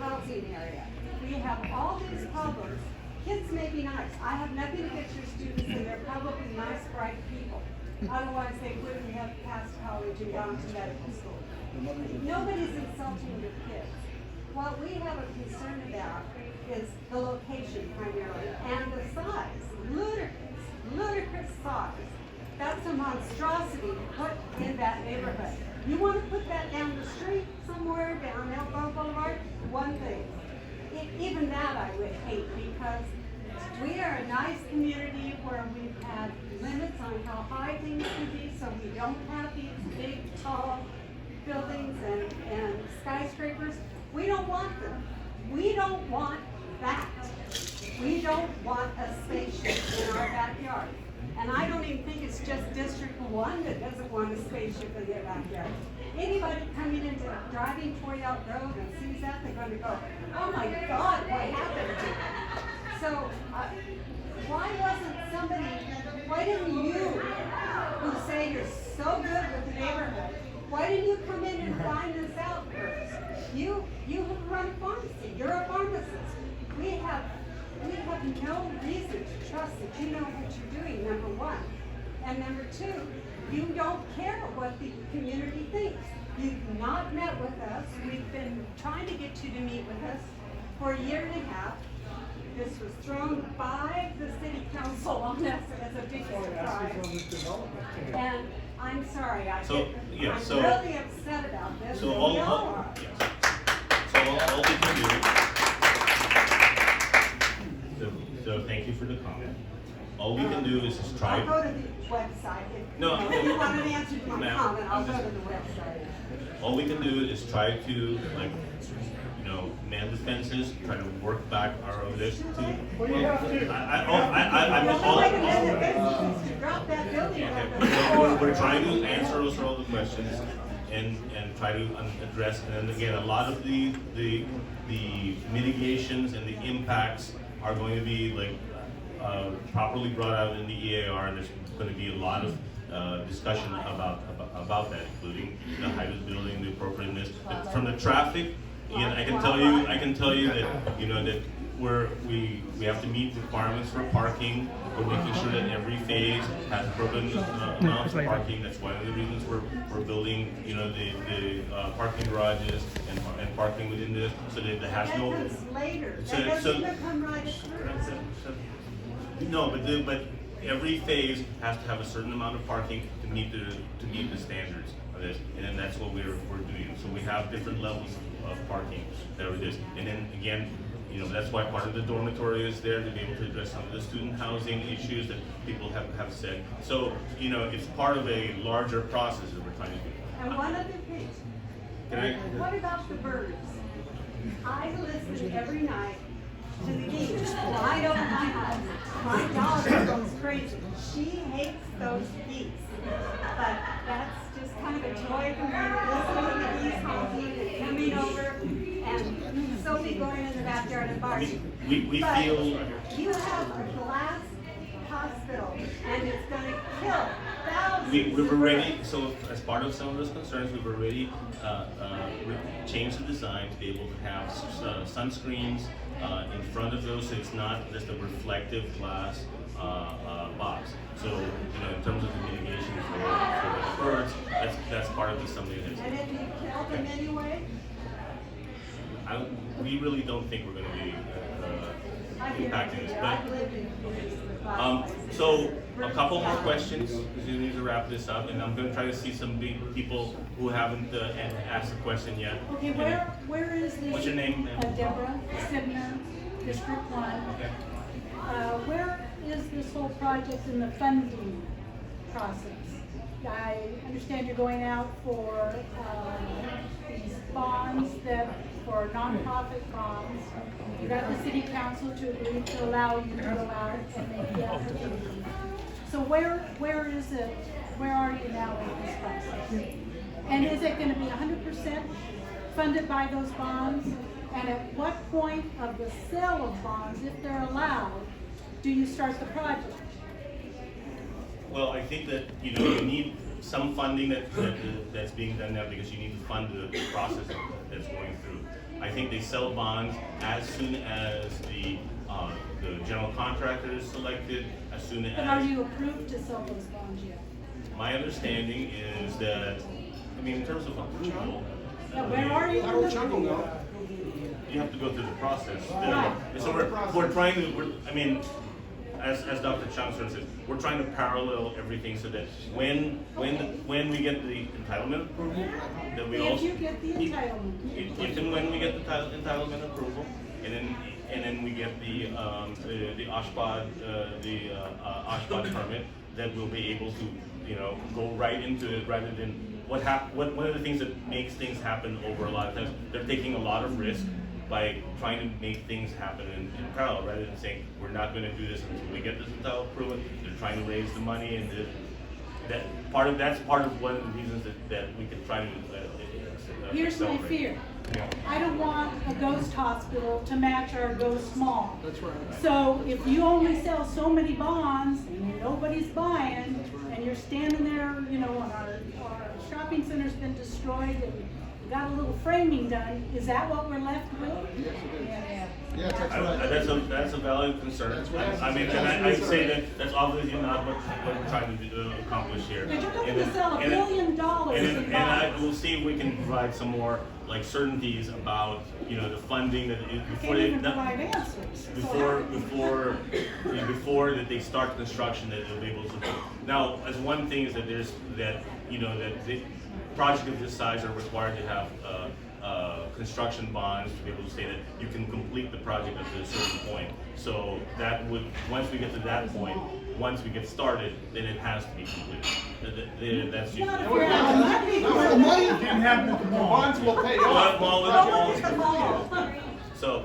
housing area. We have all these problems. Kids may be nice. I have nothing against your students, and they're probably nice, bright people. Otherwise, they wouldn't have passed college and gone to medical school. Nobody's insulting your kids. What we have a concern about is the location primarily, and the size, ludicrous size. That's a monstrosity to put in that neighborhood. You want to put that down the street somewhere, down Elk Grove Boulevard, one thing. Even that I would hate, because we are a nice community where we've had limits on how high things can be, so we don't have these big, tall buildings and skyscrapers. We don't want them. We don't want that. We don't want a spaceship in our backyard. And I don't even think it's just District 1 that doesn't want a spaceship in their backyard. Anybody coming into, driving toward Elk Grove and sees that, they're going to go, oh my God, what happened to you? So, why didn't you, who say you're so good with the neighborhood, why didn't you come in and find this out first? You have run a pharmacy, you're a pharmacist. We have no reason to trust that you know what you're doing, number one. And number two, you don't care what the community thinks. You've not met with us. We've been trying to get you to meet with us for a year and a half. This was thrown by the city council on us as a big surprise. And I'm sorry, I'm really upset about this. So all we can do, so thank you for the comment. All we can do is just try. I'll go to the website. If you want an answer to my comment, I'll go to the website. All we can do is try to, like, man the fences, try to work back our list to. Well, you have to. We're trying to answer all the questions and try to address, and then again, a lot of the mitigations and the impacts are going to be properly brought out in the EAR, and there's going to be a lot of discussion about that, including the height of the building, the appropriateness. But from the traffic, again, I can tell you that that we have to meet requirements for parking. We're making sure that every phase has appropriate amounts of parking. That's one of the reasons we're building the parking garages and parking within this, so that it has no. Later. That doesn't become right at first. No, but every phase has to have a certain amount of parking to meet the standards of this, and then that's what we're doing. So we have different levels of parking that are this, and then again, that's why part of the dormitory is there to be able to address some of the student housing issues that people have said. So it's part of a larger process that we're trying to do. And one other thing. What about the birds? I listen every night to the geese fly over my house. My daughter goes crazy. She hates those geese. But that's just kind of a joy for me, listening to the geese honking and coming over, and Sophie going in the backyard and barking. We feel you have a glass hospital, and it's going to kill thousands. We've already, so as part of some of those concerns, we've already changed the design to be able to have sunscreens in front of those, so it's not just a reflective glass box. So in terms of the mitigation for the birds, that's part of something that's. And if you kill them anyway? We really don't think we're going to be impacting this, but so a couple more questions because we need to wrap this up, and I'm going to try to see some big people who haven't asked a question yet. Okay, where is the? What's your name? Deborah Sibner, District 1. Okay. Where is this whole project in the funding process? I understand you're going out for these bonds for nonprofit bonds. You got the city council to agree to allow you to go out and make the application. So where is it? Where are you now in this process? And is it going to be 100% funded by those bonds? And at what point of the sale of bonds, if they're allowed, do you start the project? Well, I think that you need some funding that's being done now because you need to fund the process that's going through. I think they sell bonds as soon as the general contractor is selected, as soon as. But are you approved to sell those bonds yet? My understanding is that, in terms of approval. Where are you? you have to go through the process. Right. So we're trying to, I mean, as Dr. Chung sort of says, we're trying to parallel everything so that when we get the entitlement approval, that we If also you get the entitlement. if and when we get the entitlement approval, and then we get the OSHPD permit, that we'll be able to go right into it rather than one of the things that makes things happen over a lot of times, they're taking a lot of risk by trying to make things happen in parallel rather than saying we're not going to do this until we get this entire approval. They're trying to raise the money, and that's part of one of the reasons that we could try to Here's my accelerate. fear. Yeah. I don't want a ghost hospital to match our ghost mall. That's right. So if you only sell so many bonds and nobody's buying, and you're standing there, and our shopping center's been destroyed and got a little framing done, is that what we're left with? Yes, it is. Yeah. Yes, that's right. That's a valid concern. That's what I mean, and I'd say that that's obviously not what we're trying to accomplish here. But you're looking to sell $1 billion in and I bonds. will see if we can provide some more certainties about the funding that Can't even provide answers. before that they start construction, that they'll be able to. Now, as one thing is that that the project of this size are required to have construction bonds to be able to say that you can complete the project up to a certain point. So that would, once we get to that point, once we get started, then it has to be completed. That's usually. Not if you're out of money. The money Didn't happen at the mall. bonds will pay off. So,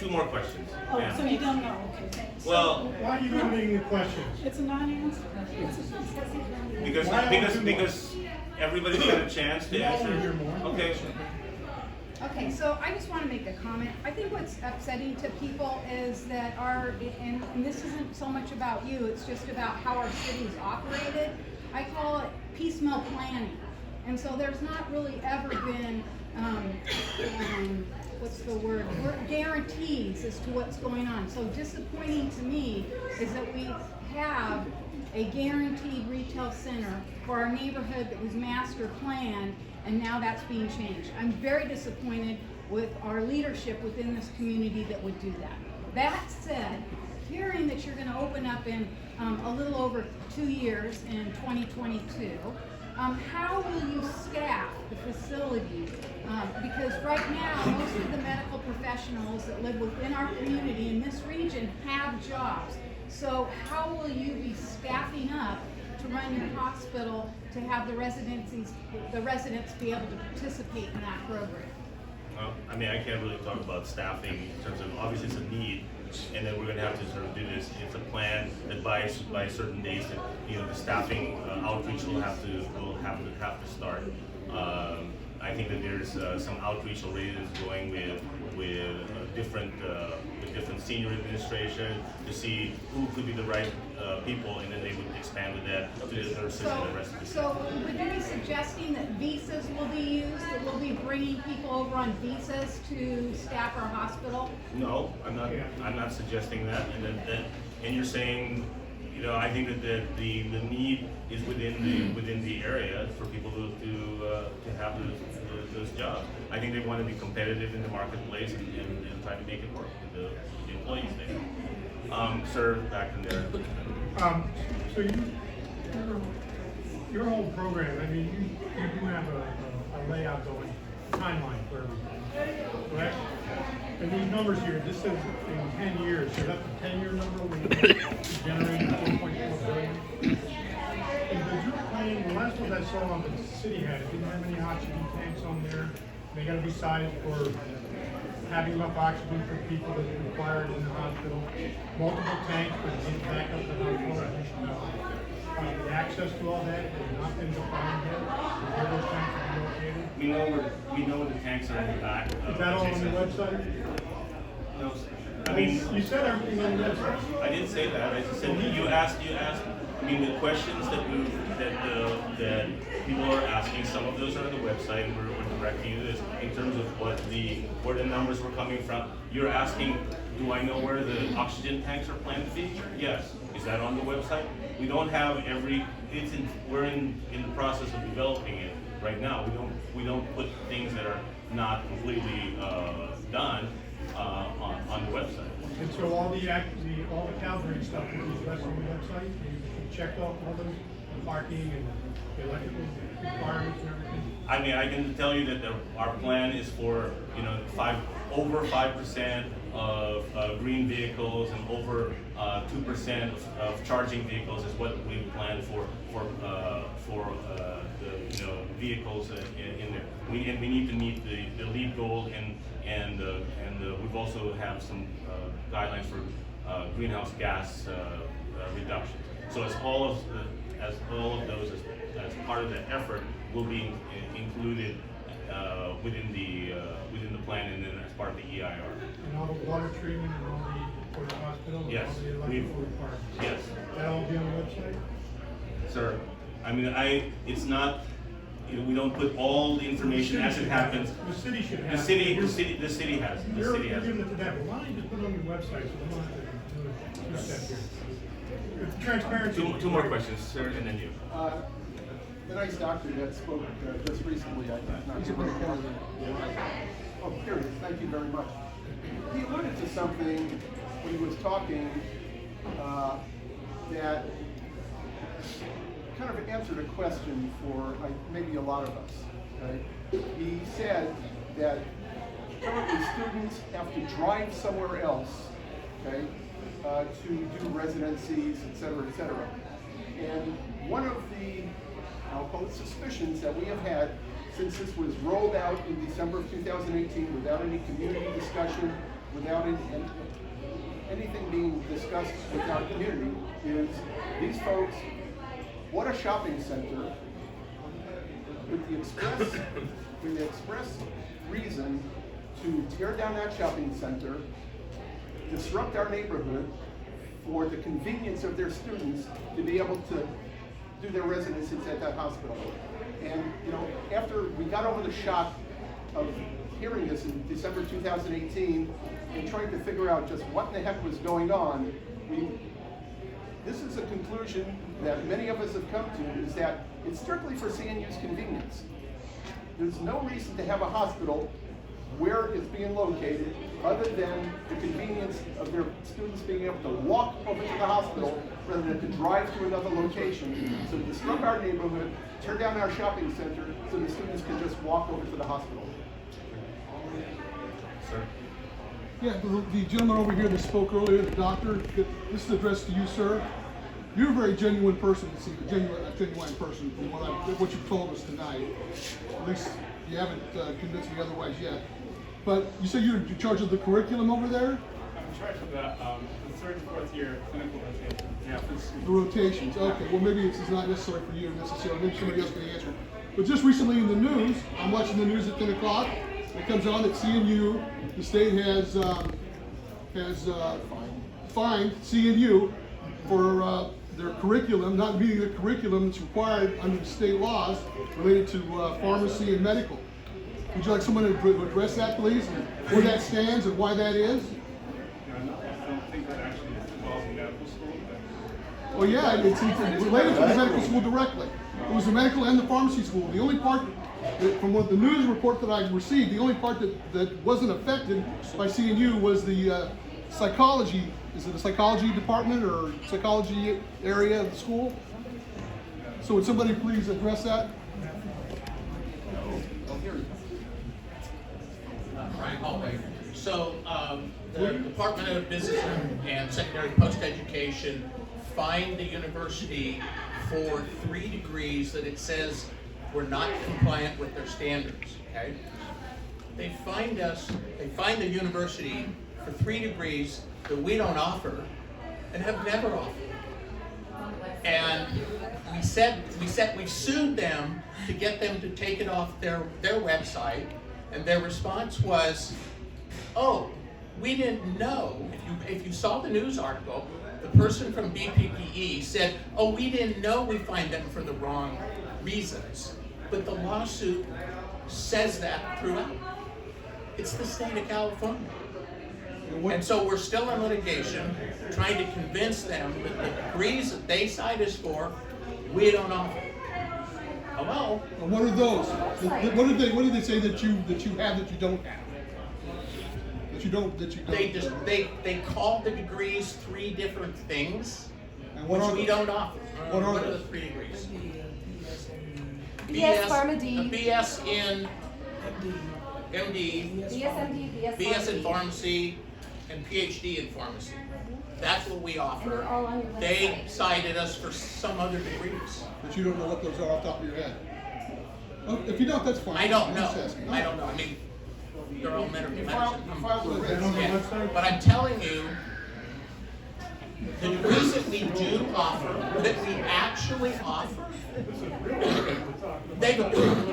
2 more questions. Oh, Yeah. so you don't know, okay, thanks. Well, Why are you limiting the questions? It's a non-answer. because everybody's got a chance to answer. Okay. Okay, so I just want to make a comment. I think what's upsetting to people is that and this isn't so much about you, it's just about how our city's operated. I call it piecemeal planning. And so there's not really ever been, what's the word? Guarantees as to what's going on. So disappointing to me is that we have a guaranteed retail center for our neighborhood that was master planned, and now that's being changed. I'm very disappointed with our leadership within this community that would do that. That said, hearing that you're gonna open up in a little over 2 years in 2022, how will you staff the facility? Because right now, most of the medical professionals that live within our community in this region have jobs. So how will you be staffing up to run your hospital to have the residents be able to participate in that program? Well, I mean, I can't really talk about staffing in terms of, obviously it's a need, and then we're going to have to sort of do this. It's a plan that by certain days that the staffing outreach will have to start. I think that there's some outreach already that's going with different senior administration to see who could be the right people, and then they would expand with that to the nurses and the rest of the city. So would you be suggesting that visas will be used, that we'll be bringing people over on visas to staff our hospital? No, I'm not suggesting that, and you're saying, I think that the need is within the area for people to have those jobs. I think they want to be competitive in the marketplace and try to make it work with the employees there. Sir, back in there. So your whole program, I mean, you do have a layout going, timeline for everything, correct? And these numbers here, this says in 10 years, so that's a 10-year number when you generate 4.4 billion. And does your plan, the last one I saw on the city had, it didn't have any oxygen tanks on there. They gotta be sized for having enough oxygen for people that are required in the hospital. Multiple tanks, but you need backup to the hospital. The access to all that has not been defined yet. Where those tanks will be located. We know the tanks are in the back. Is that all on the website? No, I mean, you said everything on the website. I didn't say that. I just said you asked. I mean, the questions that people are asking, some of those are on the website, and we're directing you this in terms of where the numbers were coming from. You're asking, do I know where the oxygen tanks are planned to be? Yes. Is that on the website? We don't have we're in the process of developing it right now. We don't put things that are not completely done And so all the Calgary stuff will be left on the website, you checked off all those, the parking and the electrical requirements and everything? I mean, I can tell you that our plan is for, over 5% of green vehicles and over 2% of charging vehicles is what we plan for the vehicles in there. We need to meet the LEED goal and we've also have some guidelines for greenhouse gas reduction. So as all of those as part of the effort will be included within the plan and then as part of the EIR. And all the water treatment and all for the hospital? Yes. And all the electrical requirements? Yes. That'll all be on the website? Sir, I mean, it's not, we don't put all the information as it happens. The city should have. The city has. The city has. You're giving it to them, but why don't you just put it on your website so they don't have to do a two-step here? Transparency. Two more questions, sir, and then you. The nice doctor that spoke just recently, I think, not too much more than. Oh, here it is. Thank you very much. He alluded to something when he was talking that kind of answered a question for maybe a lot of us. Okay? He said that currently students have to drive somewhere else, okay, to do residencies, et cetera, and one of the, I'll call it suspicions that we have had since this was rolled out in December of 2018 without any community discussion, without anything being discussed with our community, is these folks want a shopping center with the express reason to tear down that shopping center, disrupt our neighborhood for the convenience of their students to be able to do their residencies at that hospital. And after we got over the shock of hearing this in December 2018 and trying to figure out just what in the heck was going on, this is a conclusion that many of us have come to, is that it's strictly for CNU's convenience. There's no reason to have a hospital where it's being located other than the convenience of their students being able to walk over to the hospital rather than to drive to another location. So to disrupt our neighborhood, tear down our shopping center so the students can just walk over to the hospital. Sir? Yeah, the gentleman over here that spoke earlier, the doctor, this is addressed to you, sir. You're a very genuine person, it seems, a genuine person from what you've told us tonight. At least you haven't convinced me otherwise yet. But you said you're in charge of the curriculum over there? I'm in charge of the third and fourth year clinical rotation. Yeah, the rotations, okay. Well, maybe this is not necessary for you necessarily. Maybe somebody else can answer. But just recently in the news, I'm watching the news at 10 o'clock. It comes on that CNU, the state has fined CNU for their curriculum, not meeting the curriculum that's required under the state laws related to pharmacy and medical. Would you like someone to address that, please, and where that stands and why that is? I don't think that actually involves the medical school. Well, yeah, it's related to the medical school directly. It was the medical and the pharmacy school. The only part, from what the news report that I received, the only part that wasn't affected by CNU was the psychology. Is it a psychology department or psychology area of the school? So would somebody please address that? Brian Hallway. So the Department of Business and Secondary Post-Education fined the university for 3 degrees that it says were not compliant with their standards, okay? They fined the university for 3 degrees that we don't offer and have never offered. And we sued them to get them to take it off their website, and their response was, oh, we didn't know. If you saw the news article, the person from BPPE said, oh, we didn't know we fined them for the wrong reasons. But the lawsuit says that throughout. It's the state of California. And so we're still in litigation, trying to convince them that the degrees that they cite us for, we don't offer. Hello? What are those? What did they say that you have that you don't have? That you don't. They call the degrees 3 different things, And what which are we they? don't offer. What are What are they? the 3 degrees? BS Pharma-D. BS in MD, BSMD, BS in pharmacy, and PhD in pharmacy. That's what we And they're offer. all on your They website. cited us for some other degrees. But you don't know what those are off the top of your head. Oh, if you don't, that's fine. I don't I'm know. just asking. I don't know. I mean, they're all medicine. You filed the Is that on the Yeah. website? But I'm telling you, the degrees that we do offer, that we actually offer, they've approved.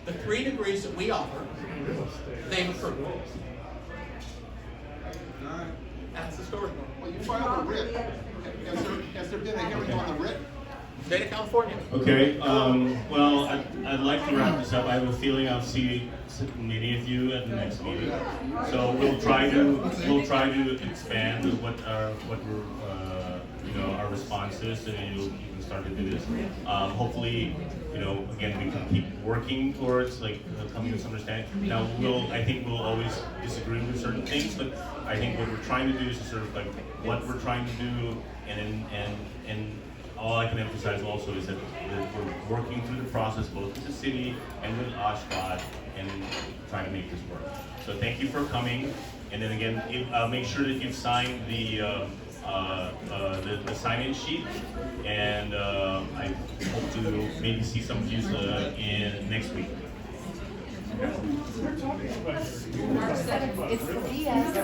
The 3 degrees that we offer, they've approved. Alright. That's the story. Well, you filed a writ. Has there been a hearing on the writ? State of California. Okay, well, I'd like to wrap this up. I have a feeling I'll see many of you at the next meeting. So we'll try to expand what we're, our response is, so you can start to do this. Hopefully, again, we can keep working towards coming to some understanding. Now, I think we'll always disagree with certain things, but I think what we're trying to do is sort of what we're trying to do, and all I can emphasize also is that we're working through the process both with the city and with Oshkosh and trying to make this work. So thank you for coming, and then again, make sure that you've signed the sign-in sheet, and I hope to maybe see some of you in next week. March 7th, it's the BS to